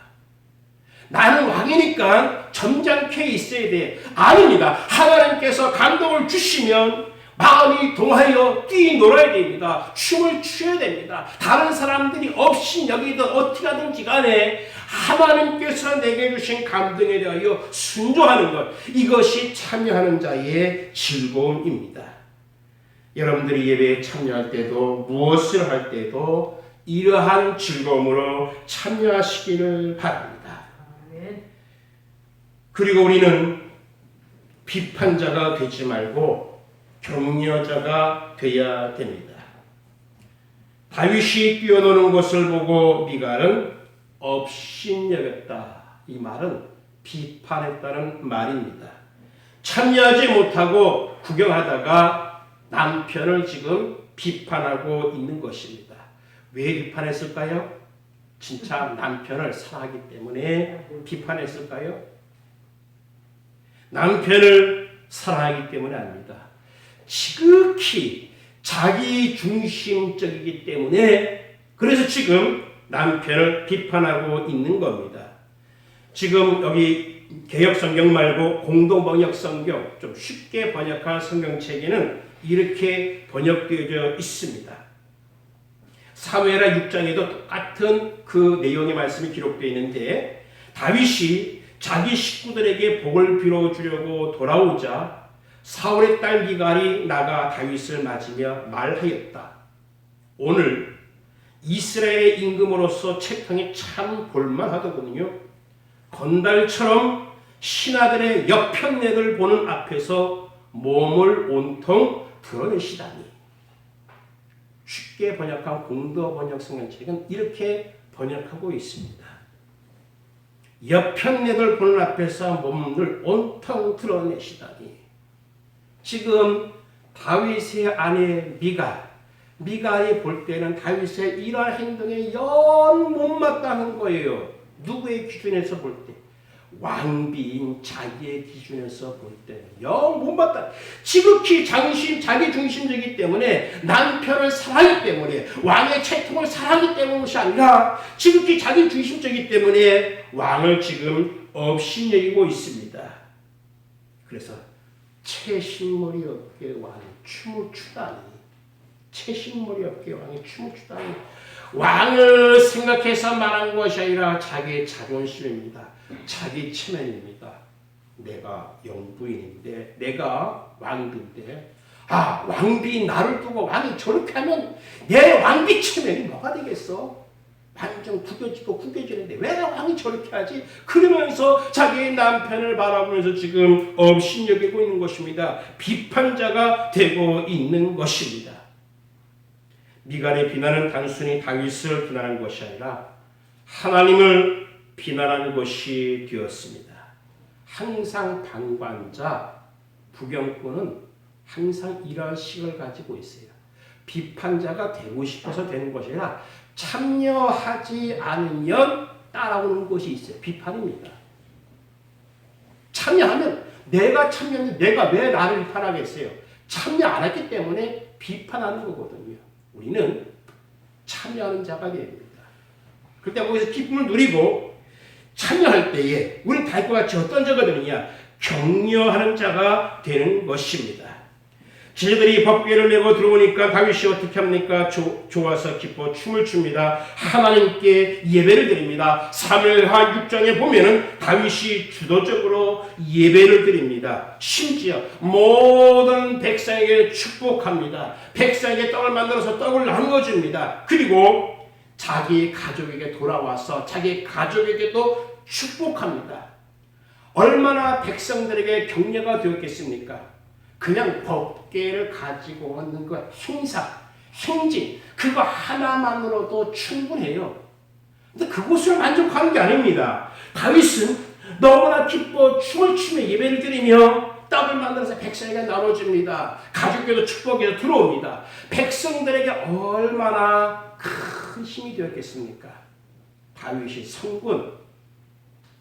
나는 왕이니까 점잖게 있어야 돼. 아닙니다. 하나님께서 감동을 주시면 마음이 동하여 뛰놀아야 됩니다. 춤을 추어야 됩니다. 다른 사람들이 없인 여기든 어떻게 하든지 간에 하나님께서 내게 주신 감동에 대하여 순종하는 것, 이것이 참여하는 자의 즐거움입니다. 여러분들이 예배에 참여할 때도 무엇을 할 때도 이러한 즐거움으로 참여하시기를 바랍니다. 아멘. 그리고 우리는 비판자가 되지 말고 격려자가 되어야 됩니다. 다윗이 뛰어노는 것을 보고 미갈은 업신여겼다. 이 말은 비판했다는 말입니다. 참여하지 못하고 구경하다가 남편을 지금 비판하고 있는 것입니다. 왜 비판했을까요? 진짜 남편을 사랑하기 때문에 비판했을까요? 남편을 사랑하기 때문에 아닙니다. 지극히 자기 중심적이기 때문에 그래서 지금 남편을 비판하고 있는 겁니다. 지금 여기 개역성경 말고 공동번역성경, 좀 쉽게 번역한 성경책에는 이렇게 번역되어 있습니다. 사무엘하 6장에도 똑같은 그 내용의 말씀이 기록되어 있는데 다윗이 자기 식구들에게 복을 빌어주려고 돌아오자 사울의 딸 미갈이 나가 다윗을 맞으며 말하였다. 오늘 이스라엘의 임금으로서 채통이 참 볼만하더군요. 건달처럼 신하들의 여편네를 보는 앞에서 몸을 온통 드러내시다니. 쉽게 번역한 공도 번역 성경책은 이렇게 번역하고 있습니다. 여편네들 보는 앞에서 몸을 온통 드러내시다니. 지금 다윗의 아내 미갈이 볼 때는 다윗의 이러한 행동에 영 못마땅한 거예요. 누구의 기준에서 볼 때? 왕비인 자기의 기준에서 볼 때 영 못마땅. 지극히 자기 중심적이기 때문에 남편을 사랑하기 때문에 왕의 채통을 사랑하기 때문이 아니라 지극히 자기 중심적이기 때문에 왕을 지금 업신여기고 있습니다. 그래서 채신머리 없게 왕이 춤을 추다니. 채신머리 없게 왕이 춤을 추다니. 왕을 생각해서 말한 것이 아니라 자기의 자존심입니다. 자기 체면입니다. 내가 영부인인데, 내가 왕비인데, 왕비인 나를 두고 왕이 저렇게 하면 내 왕비 체면이 뭐가 되겠어? 완전 구겨지는데 왜 왕이 저렇게 하지? 그러면서 자기의 남편을 바라보면서 지금 업신여기고 있는 것입니다. 비판자가 되고 있는 것입니다. 미갈의 비난은 단순히 다윗을 비난한 것이 아니라 하나님을 비난한 것이 되었습니다. 항상 방관자, 부경꾼은 항상 이러한 식을 가지고 있어요. 비판자가 되고 싶어서 되는 것이 아니라 참여하지 않으면 따라오는 것이 있어요. 비판입니다. 참여하면 내가 왜 나를 비판하겠어요? 참여 안 했기 때문에 비판하는 거거든요. 우리는 참여하는 자가 되어야 됩니다. 그때 거기서 기쁨을 누리고 참여할 때에 우리는 달과 같이 어떤 자가 되느냐? 격려하는 자가 되는 것입니다. 제자들이 법궤를 메고 들어오니까 다윗이 어떻게 합니까? 좋아서 기뻐 춤을 춥니다. 하나님께 예배를 드립니다. 사무엘하 6장에 보면은 다윗이 주도적으로 예배를 드립니다. 심지어 모든 백성에게 축복합니다. 백성에게 떡을 만들어서 떡을 나눠줍니다. 그리고 자기 가족에게 돌아와서 자기 가족에게도 축복합니다. 얼마나 백성들에게 격려가 되었겠습니까? 그냥 법궤를 가지고 오는 것, 행진, 그거 하나만으로도 충분해요. 근데 그것을 만족하는 게 아닙니다. 다윗은 너무나 기뻐 춤을 추며 예배를 드리며 떡을 만들어서 백성에게 나눠줍니다. 가족에도 축복이 들어옵니다. 백성들에게 얼마나 큰 힘이 되었겠습니까? 다윗이 성군,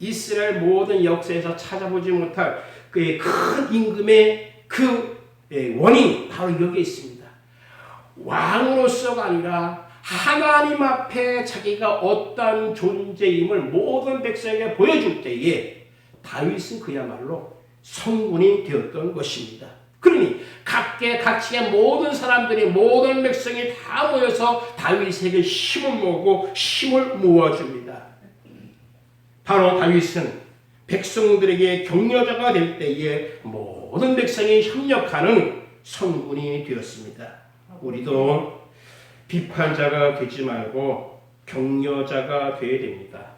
이스라엘 모든 역사에서 찾아보지 못할 그의 큰 임금의 그 원인이 바로 여기에 있습니다. 왕으로서가 아니라 하나님 앞에 자기가 어떤 존재임을 모든 백성에게 보여줄 때에 다윗은 그야말로 성군이 되었던 것입니다. 그러니 각계각층의 모든 사람들이 모든 백성이 다 모여서 다윗에게 힘을 모으고 힘을 모아줍니다. 바로 다윗은 백성들에게 격려자가 될 때에 모든 백성이 협력하는 성군이 되었습니다. 우리도 비판자가 되지 말고 격려자가 되어야 됩니다.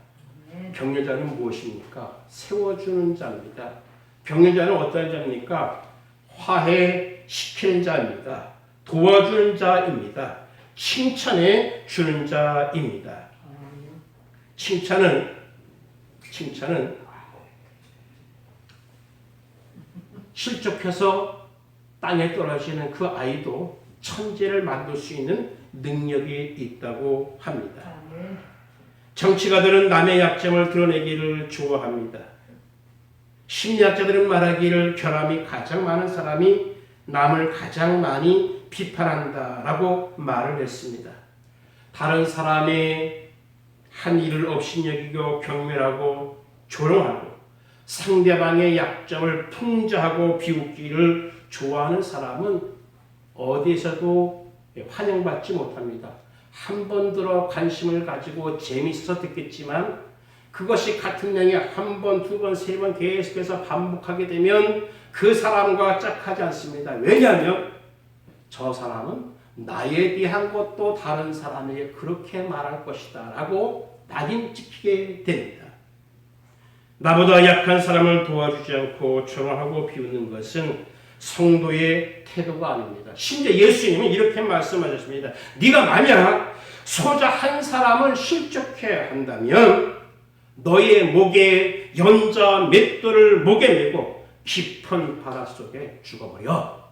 격려자는 무엇입니까? 세워주는 자입니다. 격려자는 어떤 자입니까? 화해시키는 자입니다. 도와주는 자입니다. 칭찬해 주는 자입니다. 칭찬은 실족해서 땅에 떨어지는 그 아이도 천재를 만들 수 있는 능력이 있다고 합니다. 정치가들은 남의 약점을 드러내기를 좋아합니다. 심리학자들은 말하기를 결함이 가장 많은 사람이 남을 가장 많이 비판한다라고 말을 했습니다. 다른 사람의 한 일을 업신여기고 경멸하고 조롱하고 상대방의 약점을 풍자하고 비웃기를 좋아하는 사람은 어디에서도 환영받지 못합니다. 한 번 들어 관심을 가지고 재미있어 듣겠지만 그것이 같은 내용이 한 번, 두 번, 세 번 계속해서 반복하게 되면 그 사람과 짝하지 않습니다. 왜냐하면 저 사람은 나에 대한 것도 다른 사람에게 그렇게 말할 것이다 라고 낙인 찍히게 됩니다. 나보다 약한 사람을 도와주지 않고 조롱하고 비웃는 것은 성도의 태도가 아닙니다. 심지어 예수님은 이렇게 말씀하셨습니다. 네가 만약 소자 한 사람을 실족해야 한다면 너의 목에 연자 맷돌을 목에 메고 깊은 바닷속에 죽어버려.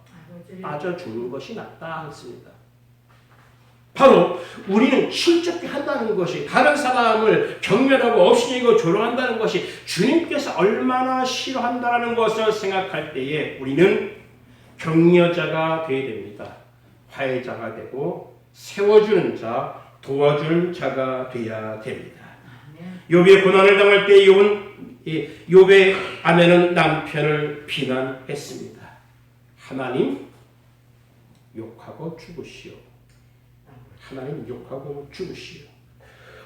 빠져 죽는 것이 낫다 했습니다. 바로 우리는 실족해 한다는 것이 다른 사람을 경멸하고 업신여기고 조롱한다는 것이 주님께서 얼마나 싫어한다는 것을 생각할 때에 우리는 격려자가 되어야 됩니다. 화해자가 되고 세워주는 자, 도와주는 자가 되어야 됩니다. 욥이 고난을 당할 때 욥의 아내는 남편을 비난했습니다. 하나님 욕하고 죽으시오. 하나님 욕하고 죽으시오.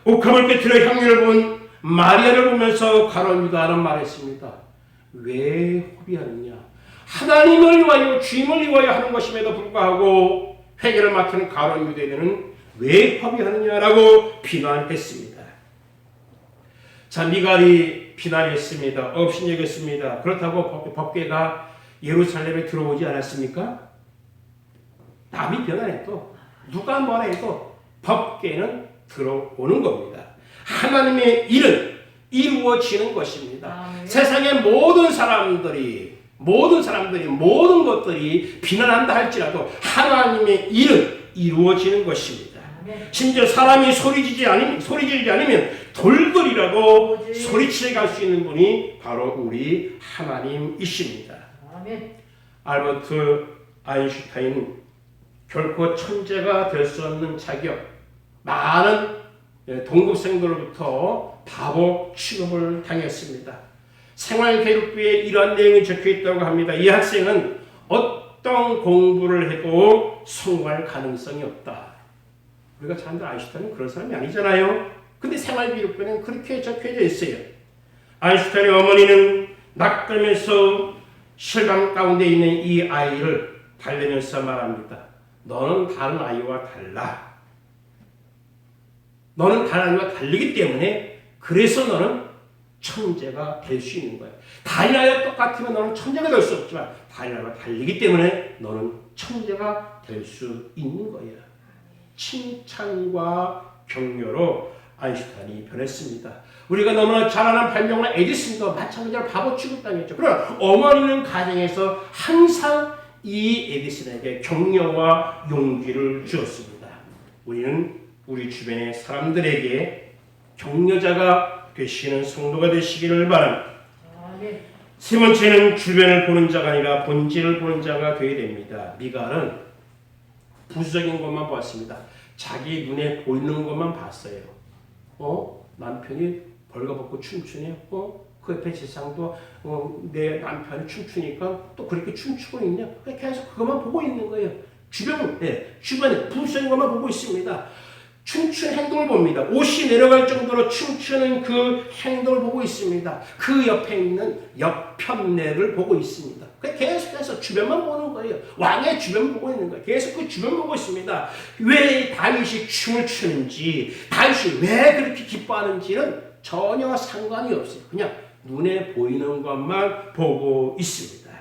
옥합을 깨뜨려 향유를 본 마리아를 보면서 가룟 유다는 말했습니다. 왜 호비하느냐? 하나님을 위하여 주임을 위하여 하는 것임에도 불구하고 회개를 맡은 가룟 유다는 왜 허비하느냐라고 비난했습니다. 자, 미갈이 비난했습니다. 업신여겼습니다. 그렇다고 법궤가 예루살렘에 들어오지 않았습니까? 남이 비난해도 누가 뭐라 해도 법궤는 들어오는 겁니다. 하나님의 일은 이루어지는 것입니다. 세상의 모든 사람들이 모든 것들이 비난한다 할지라도 하나님의 일은 이루어지는 것입니다. 심지어 사람이 소리지르지 않으면 돌들이라도 소리치게 갈 수 있는 분이 바로 우리 하나님이십니다. 알버트 아인슈타인은 결코 천재가 될 수 없는 자격, 많은 동급생들로부터 바보 취급을 당했습니다. 생활교육부에 이러한 내용이 적혀있다고 합니다. 이 학생은 어떤 공부를 해도 성공할 가능성이 없다. 우리가 사람들 아인슈타인은 그런 사람이 아니잖아요. 근데 생활교육부에는 그렇게 적혀져 있어요. 아인슈타인의 어머니는 낯가면서 실감 가운데 있는 이 아이를 달래면서 말합니다. 너는 다른 아이와 달라. 너는 다른 아이와 다르기 때문에 그래서 너는 천재가 될 수 있는 거야. 다른 아이와 똑같으면 너는 천재가 될 수 없지만 다른 아이와 다르기 때문에 너는 천재가 될 수 있는 거야. 칭찬과 격려로 아인슈타인이 변했습니다. 우리가 너무나 잘 아는 발명가 에디슨도 마찬가지로 바보 취급당했죠. 그러나 어머니는 가정에서 항상 이 에디슨에게 격려와 용기를 주었습니다. 우리는 우리 주변의 사람들에게 격려자가 되시는 성도가 되시기를 바랍니다. 아멘. 세 번째는 주변을 보는 자가 아니라 본질을 보는 자가 되어야 됩니다. 미갈은 부수적인 것만 보았습니다. 자기 눈에 보이는 것만 봤어요. 남편이 벌거벗고 춤추네요. 그 옆에 세상도 내 남편이 춤추니까 또 그렇게 춤추고 있냐? 계속 그것만 보고 있는 거예요. 주변에 부수적인 것만 보고 있습니다. 춤추는 행동을 봅니다. 옷이 내려갈 정도로 춤추는 그 행동을 보고 있습니다. 그 옆에 있는 옆편내를 보고 있습니다. 계속해서 주변만 보는 거예요. 왕의 주변 보고 있는 거예요. 계속 그 주변 보고 있습니다. 왜 다윗이 춤을 추는지, 다윗이 왜 그렇게 기뻐하는지는 전혀 상관이 없어요. 그냥 눈에 보이는 것만 보고 있습니다.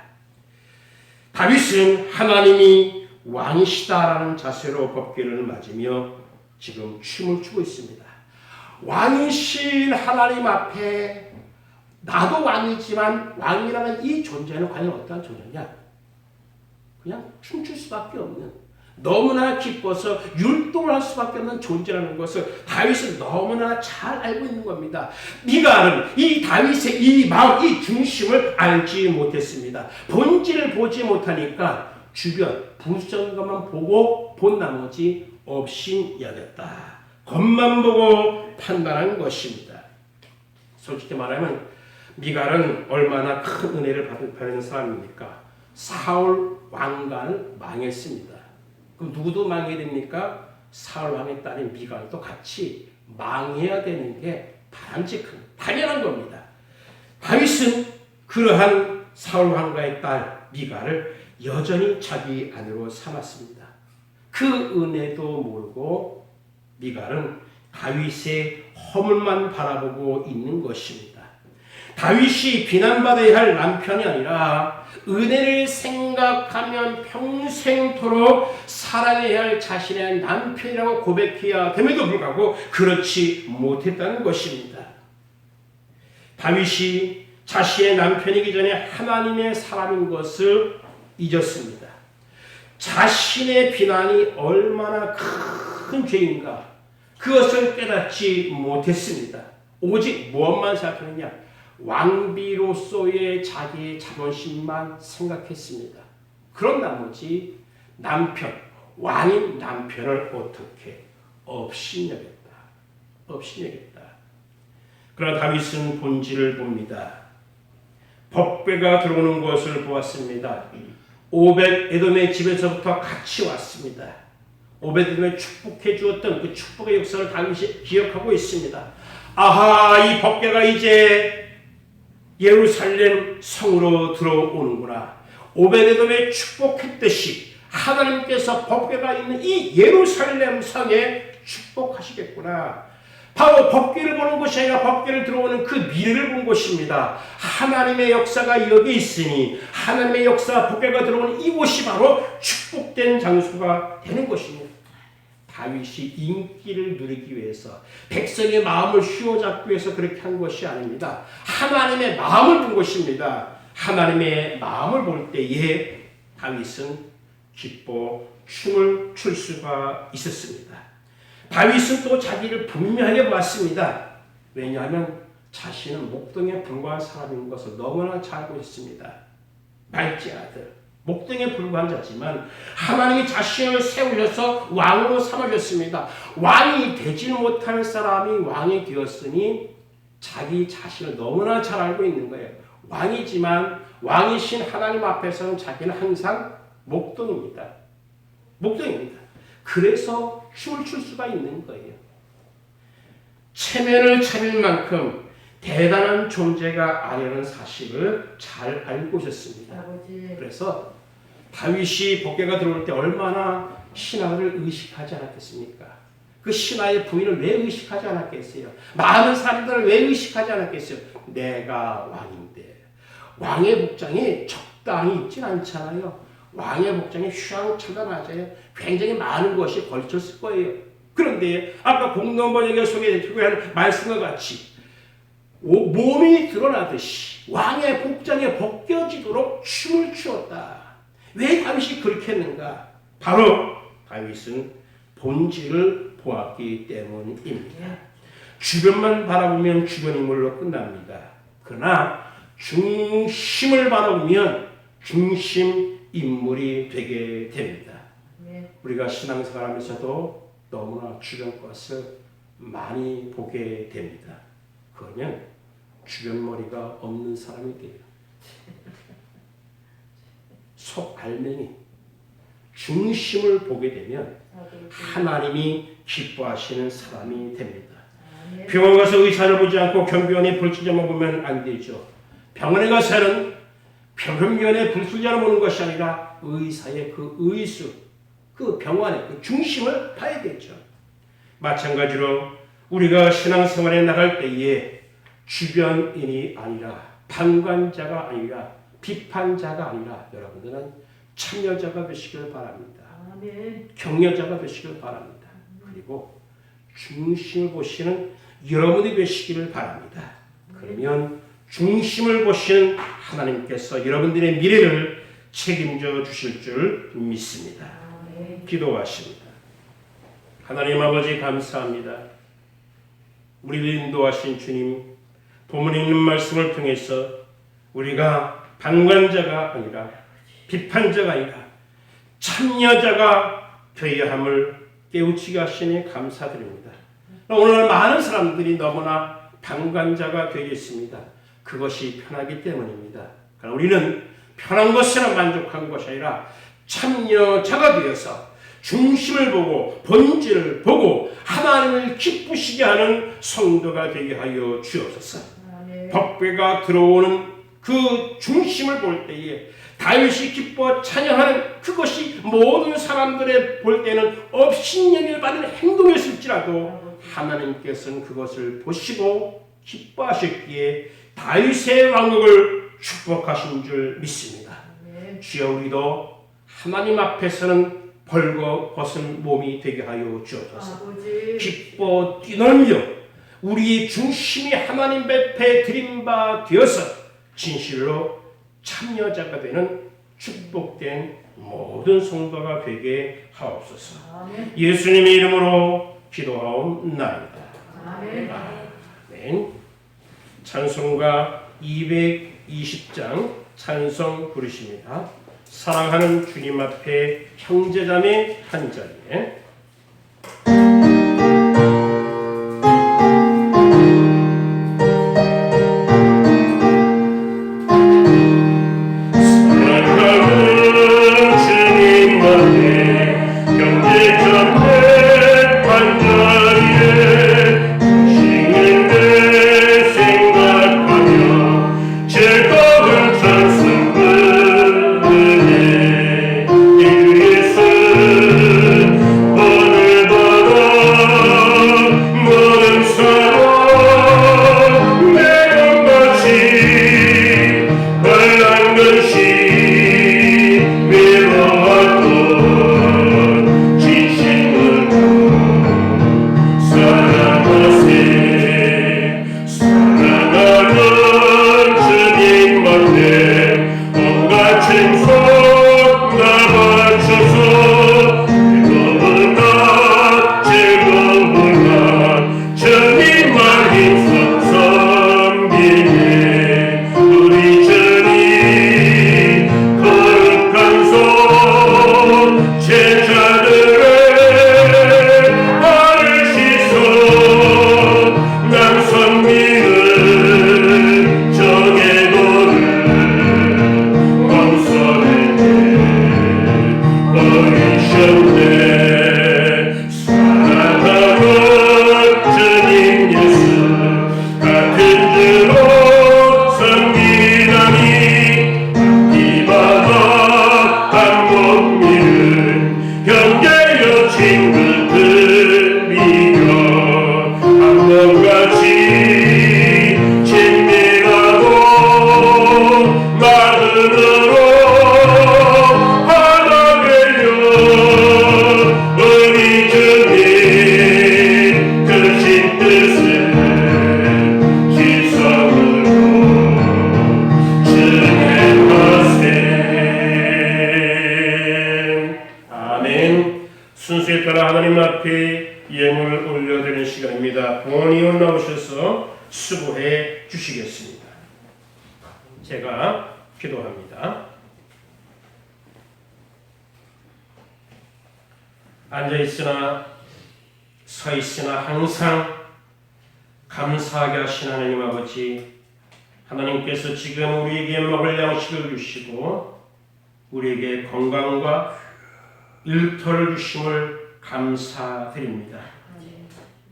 다윗은 하나님이 왕이시다라는 자세로 법궤를 맞으며 지금 춤을 추고 있습니다. 왕이신 하나님 앞에 나도 왕이지만 왕이라는 이 존재는 과연 어떠한 존재냐? 그냥 춤출 수밖에 없는, 너무나 기뻐서 율동을 할 수밖에 없는 존재라는 것을 다윗은 너무나 잘 알고 있는 겁니다. 미갈은 이 다윗의 이 마음, 이 중심을 알지 못했습니다. 본질을 보지 못하니까 주변 부수적인 것만 보고 본 나머지 업신여겼다. 겉만 보고 판단한 것입니다. 솔직히 말하면 미갈은 얼마나 큰 은혜를 받은 사람입니까? 사울 왕관을 망했습니다. 그럼 누구도 망해야 됩니까? 사울 왕의 딸인 미갈도 같이 망해야 되는 게 바람직한, 당연한 겁니다. 다윗은 그러한 사울 왕가의 딸 미갈을 여전히 자기 아내로 삼았습니다. 그 은혜도 모르고 미갈은 다윗의 허물만 바라보고 있는 것입니다. 다윗이 비난받아야 할 남편이 아니라 은혜를 생각하면 평생토록 사랑해야 할 자신의 남편이라고 고백해야 됨에도 불구하고 그렇지 못했다는 것입니다. 다윗이 자신의 남편이기 전에 하나님의 사람인 것을 잊었습니다. 자신의 비난이 얼마나 큰 죄인가 그것을 깨닫지 못했습니다. 오직 무엇만 생각하느냐? 왕비로서의 자기의 자존심만 생각했습니다. 그런 나머지 남편, 왕인 남편을 어떻게 업신여겼다. 그러나 다윗은 본질을 봅니다. 법궤가 들어오는 것을 보았습니다. 오벳 에돔의 집에서부터 같이 왔습니다. 오벳 에돔에 축복해 주었던 그 축복의 역사를 다윗이 기억하고 있습니다. 아하, 이 법궤가 이제 예루살렘 성으로 들어오는구나. 오벳 에돔에 축복했듯이 하나님께서 법궤가 있는 이 예루살렘 성에 축복하시겠구나. 바로 법궤를 보는 것이 아니라 법궤를 들어오는 그 미래를 본 것입니다. 하나님의 역사가 여기 있으니 하나님의 역사 법궤가 들어오는 이곳이 바로 축복된 장소가 되는 것입니다. 다윗이 인기를 누리기 위해서 백성의 마음을 휘어잡기 위해서 그렇게 한 것이 아닙니다. 하나님의 마음을 본 것입니다. 하나님의 마음을 볼 때에 다윗은 기뻐 춤을 출 수가 있었습니다. 다윗은 또 자기를 분명하게 봤습니다. 왜냐하면 자신은 목동에 불과한 사람인 것을 너무나 잘 알고 있습니다. 말지 아들, 목동에 불과한 자지만 하나님이 자신을 세우셔서 왕으로 삼으셨습니다. 왕이 되지 못할 사람이 왕이 되었으니 자기 자신을 너무나 잘 알고 있는 거예요. 왕이지만 왕이신 하나님 앞에서는 자기는 항상 목동입니다. 그래서 춤을 출 수가 있는 거예요. 체면을 차릴 만큼 대단한 존재가 아니라는 사실을 잘 알고 있었습니다. 그래서 다윗이 법궤가 들어올 때 얼마나 신하를 의식하지 않았겠습니까? 그 신하의 부인을 왜 의식하지 않았겠어요? 많은 사람들을 왜 의식하지 않았겠어요? 내가 왕인데. 왕의 복장이 적당히 입진 않잖아요. 왕의 복장이 휘황찬란하잖아요. 굉장히 많은 것이 걸쳤을 거예요. 그런데 아까 공동번역에 소개한 말씀과 같이 몸이 드러나듯이 왕의 복장에 벗겨지도록 춤을 추었다. 왜 다윗이 그렇게 했는가? 바로 다윗은 본질을 보았기 때문입니다. 주변만 바라보면 주변 인물로 끝납니다. 그러나 중심을 바라보면 중심 인물이 되게 됩니다. 우리가 신앙생활하면서도 너무나 주변 것을 많이 보게 됩니다. 그러면 주변 머리가 없는 사람이 돼요. 속 알맹이 중심을 보게 되면 하나님이 기뻐하시는 사람이 됩니다. 병원 가서 의사를 보지 않고 경비원의 불순자만 보면 안 되죠. 병원에 가서는 경비원의 불순자를 보는 것이 아니라 의사의 그 의수, 그 병원의 그 중심을 봐야겠죠. 마찬가지로 우리가 신앙생활에 나갈 때에 주변인이 아니라 방관자가 아니라 비판자가 아니라 여러분들은 참여자가 되시길 바랍니다. 격려자가 되시길 바랍니다. 그리고 중심을 보시는 여러분이 되시기를 바랍니다. 그러면 중심을 보시는 하나님께서 여러분들의 미래를 책임져 주실 줄 믿습니다. 기도하십니다. 하나님 아버지 감사합니다. 우리를 인도하신 주님, 본문에 있는 말씀을 통해서 우리가 방관자가 아니라 비판자가 아니라 참여자가 되어야 함을 깨우치게 하시니 감사드립니다. 오늘 많은 사람들이 너무나 방관자가 되어 있습니다. 그것이 편하기 때문입니다. 그러나 우리는 편한 것에나 만족한 것이 아니라 참여자가 되어서 중심을 보고 본질을 보고 하나님을 기쁘시게 하는 성도가 되게 하여 주옵소서. 법궤가 들어오는 그 중심을 볼 때에 다윗이 기뻐 찬양하는 그것이 모든 사람들의 볼 때는 업신여길 받는 행동이었을지라도 하나님께서는 그것을 보시고 기뻐하셨기에 다윗의 왕국을 축복하신 줄 믿습니다. 주여 우리도 하나님 앞에서는 벌거벗은 몸이 되게 하여 주옵소서. 기뻐 뛰놀며 우리의 중심이 하나님 앞에 드린 바 되어서 진실로 참여자가 되는 축복된 모든 성도가 되게 하옵소서. 예수님의 이름으로 기도하옵나이다. 아멘. 찬송가 220장 찬송 부르십니다. 사랑하는 주님 앞에 형제자매 한 자리에 하나 되려 순서에 따라 하나님 앞에 예물을 올려드리는 시간입니다. 부원이 올라오셔서 수고해 주시겠습니다. 제가 기도합니다. 앉아있으나 서있으나 항상 감사하게 하신 하나님 아버지, 하나님께서 지금 우리에게 먹을 양식을 주시고 우리에게 건강과 일터를 주심을 감사드립니다.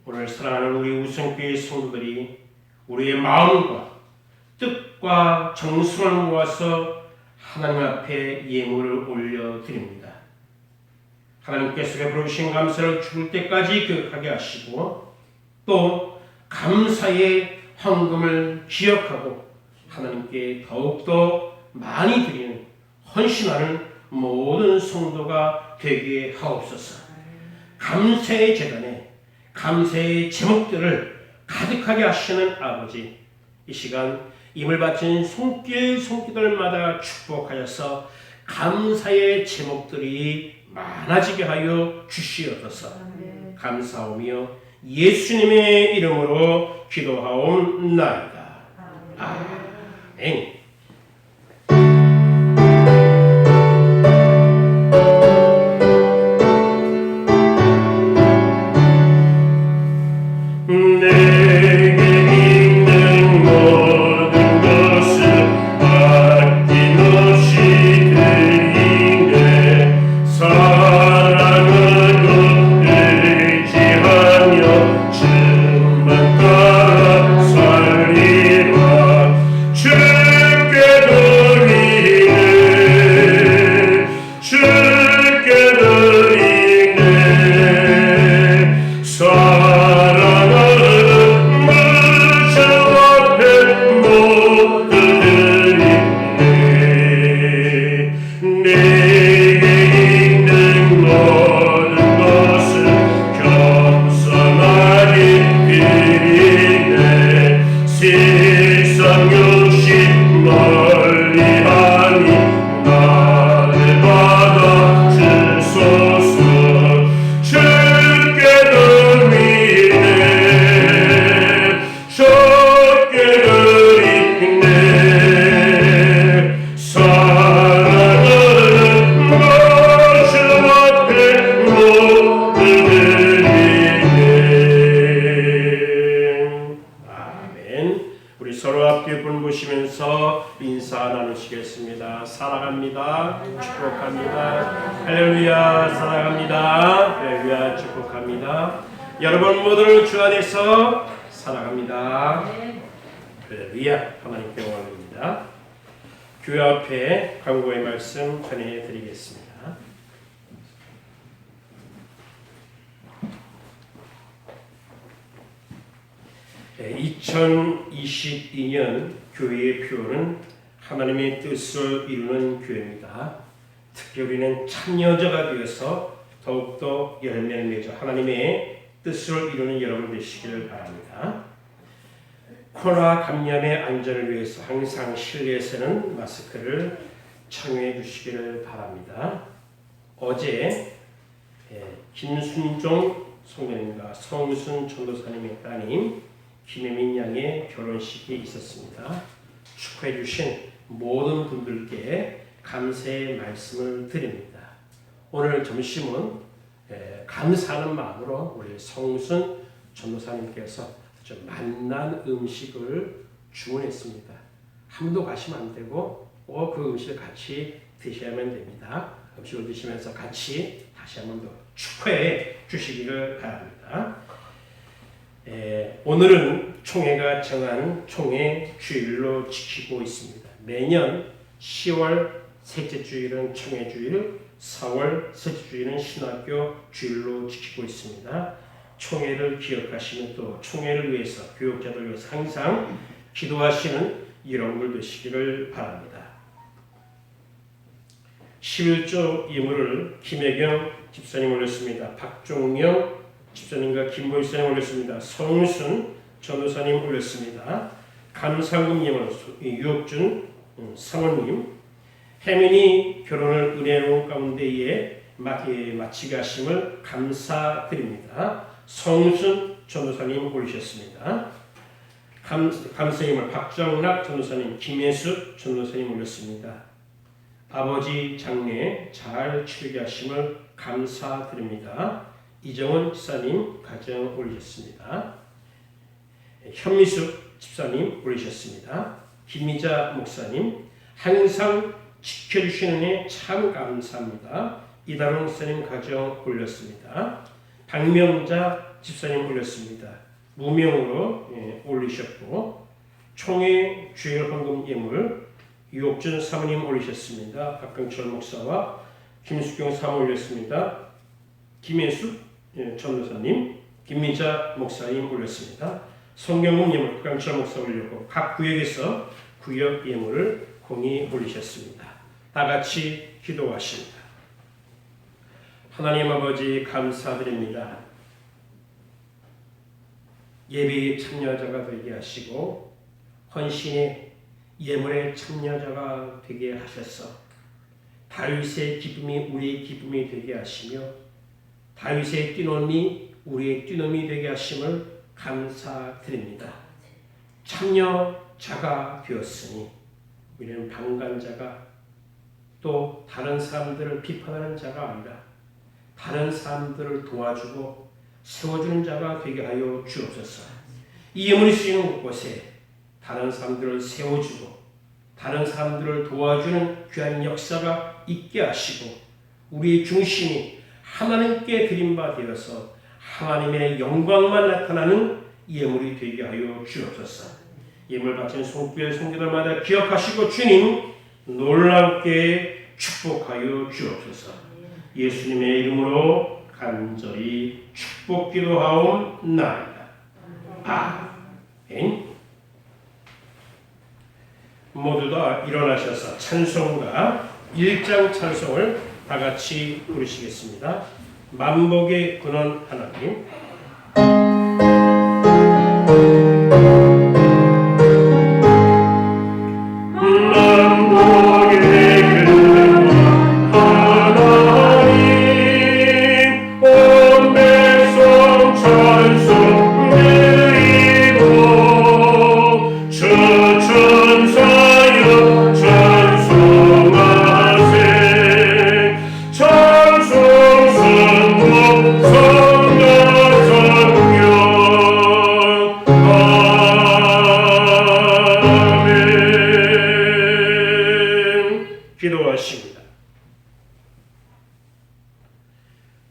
오늘 사랑하는 우리 우성교회 성도들이 우리의 마음과 뜻과 정성을 모아서 하나님 앞에 예물을 올려드립니다. 하나님께서 베풀으신 감사를 죽을 때까지 기억하게 하시고 또 감사의 헌금을 기억하고 하나님께 더욱더 많이 드리는 헌신하는 모든 성도가 되게 하옵소서. 감사의 재단에 감사의 제목들을 가득하게 하시는 아버지, 이 시간 임을 바친 손길들마다 축복하여서 감사의 제목들이 많아지게 하여 주시옵소서. 감사하며 예수님의 이름으로 기도하옵나이다. 아멘. 인사 나누시겠습니다. 사랑합니다. 축복합니다. 할렐루야. 사랑합니다. 할렐루야. 축복합니다. 여러분 모두를 주 안에서 사랑합니다. 할렐루야. 하나님께 영광입니다. 교회 앞에 강구의 말씀 전해드리겠습니다. 네, 2022년 교회의 표어는 하나님의 뜻을 이루는 교회입니다. 특히 우리는 참여자가 되어서 더욱더 열매를 맺어 하나님의 뜻을 이루는 여러분 되시기를 바랍니다. 코로나 감염의 안전을 위해서 항상 실내에서는 마스크를 착용해 주시기를 바랍니다. 어제 김순종 성도님과 성순 전도사님의 따님 김혜민 양의 결혼식이 있었습니다. 축하해 주신 모든 분들께 감사의 말씀을 드립니다. 오늘 점심은 감사하는 마음으로 우리 성순 전도사님께서 좀 맛난 음식을 주문했습니다. 함도 가시면 안 되고 꼭 그 음식을 같이 드셔야만 됩니다. 음식을 드시면서 같이 다시 한 번 더 축하해 주시기를 바랍니다. 오늘은 총회가 정한 총회 주일로 지키고 있습니다. 매년 10월 셋째 주일은 총회 주일, 4월 셋째 주일은 신학교 주일로 지키고 있습니다. 총회를 기억하시면 또 총회를 위해서 교육자들 위해서 항상 기도하시는 여러분들 되시기를 바랍니다. 11조 예물을 김혜경 집사님 올렸습니다. 박종영 집사님과 김보희 집사님 올렸습니다. 성순 전도사님 올렸습니다. 감사금 예물 유옥준 사모님, 혜민이 결혼을 은혜로운 가운데에 마치게 하심을 감사드립니다. 성순 전도사님 올리셨습니다. 감사님을 박정락 전도사님, 김예수 전도사님 올렸습니다. 아버지 장례 잘 치르게 하심을 감사드립니다. 이정원 집사님 가정 올리셨습니다. 현미숙 집사님 올리셨습니다. 김미자 목사님 항상 지켜주시는 애 참 감사합니다. 이다론 목사님 가정 올렸습니다. 박명자 집사님 올렸습니다. 무명으로 올리셨고 총회 주일 헌금 예물 유옥준 사모님 올리셨습니다. 박병철 목사와 김수경 사모 올렸습니다. 김혜수 전도사님, 김미자 목사님 올렸습니다. 성경문 예물 박병철 목사 올렸고 각 구역에서 구역 예물을 공히 올리셨습니다. 다 같이 기도하십니다. 하나님 아버지 감사드립니다. 예배의 참여자가 되게 하시고 헌신의 예물의 참여자가 되게 하셔서 다윗의 기쁨이 우리의 기쁨이 되게 하시며 다윗의 뛰노미 우리의 뛰노미 되게 하심을 감사드립니다. 참여자가 되었으니 우리는 방관자가 또 다른 사람들을 비판하는 자가 아니라 다른 사람들을 도와주고 세워주는 자가 되게 하여 주옵소서. 이 예물이 쓰이는 곳에 다른 사람들을 세워주고 다른 사람들을 도와주는 귀한 역사가 있게 하시고 우리의 중심이 하나님께 드린 바 되어서 하나님의 영광만 나타나는 예물이 되게 하여 주옵소서. 예물 바친 송구의 성도들마다 기억하시고 주님 놀랍게 축복하여 주옵소서. 예수님의 이름으로 간절히 축복 기도하옵나이다. 아멘. 모두 다 일어나셔서 찬송가 1장 찬송을 다 같이 부르시겠습니다. 만복의 근원 하나님.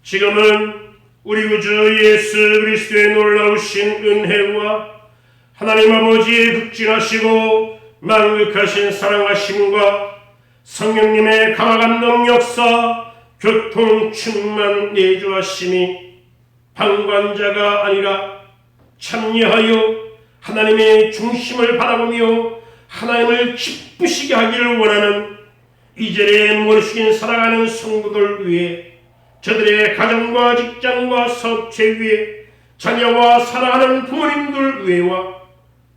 지금은 우리 구주 예수 그리스도의 놀라우신 은혜와 하나님 아버지의 극진하시고 만극하신 사랑하심과 성령님의 강한 능력사 교통 충만 내주하심이 방관자가 아니라 참여하여 하나님의 중심을 바라보며 하나님을 기쁘시게 하기를 원하는 이제의 모르시긴 살아가는 성도들 위해 저들의 가정과 직장과 사업체 위에 자녀와 사랑하는 부모님들 위에와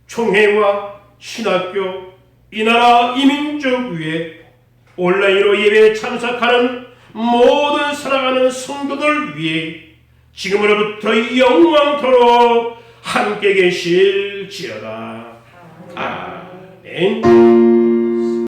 총회와 신학교 이 나라 이민족 위에 온라인으로 예배에 참석하는 모든 사랑하는 성도들 위에 지금으로부터 영원토록 함께 계실지어다. 아멘.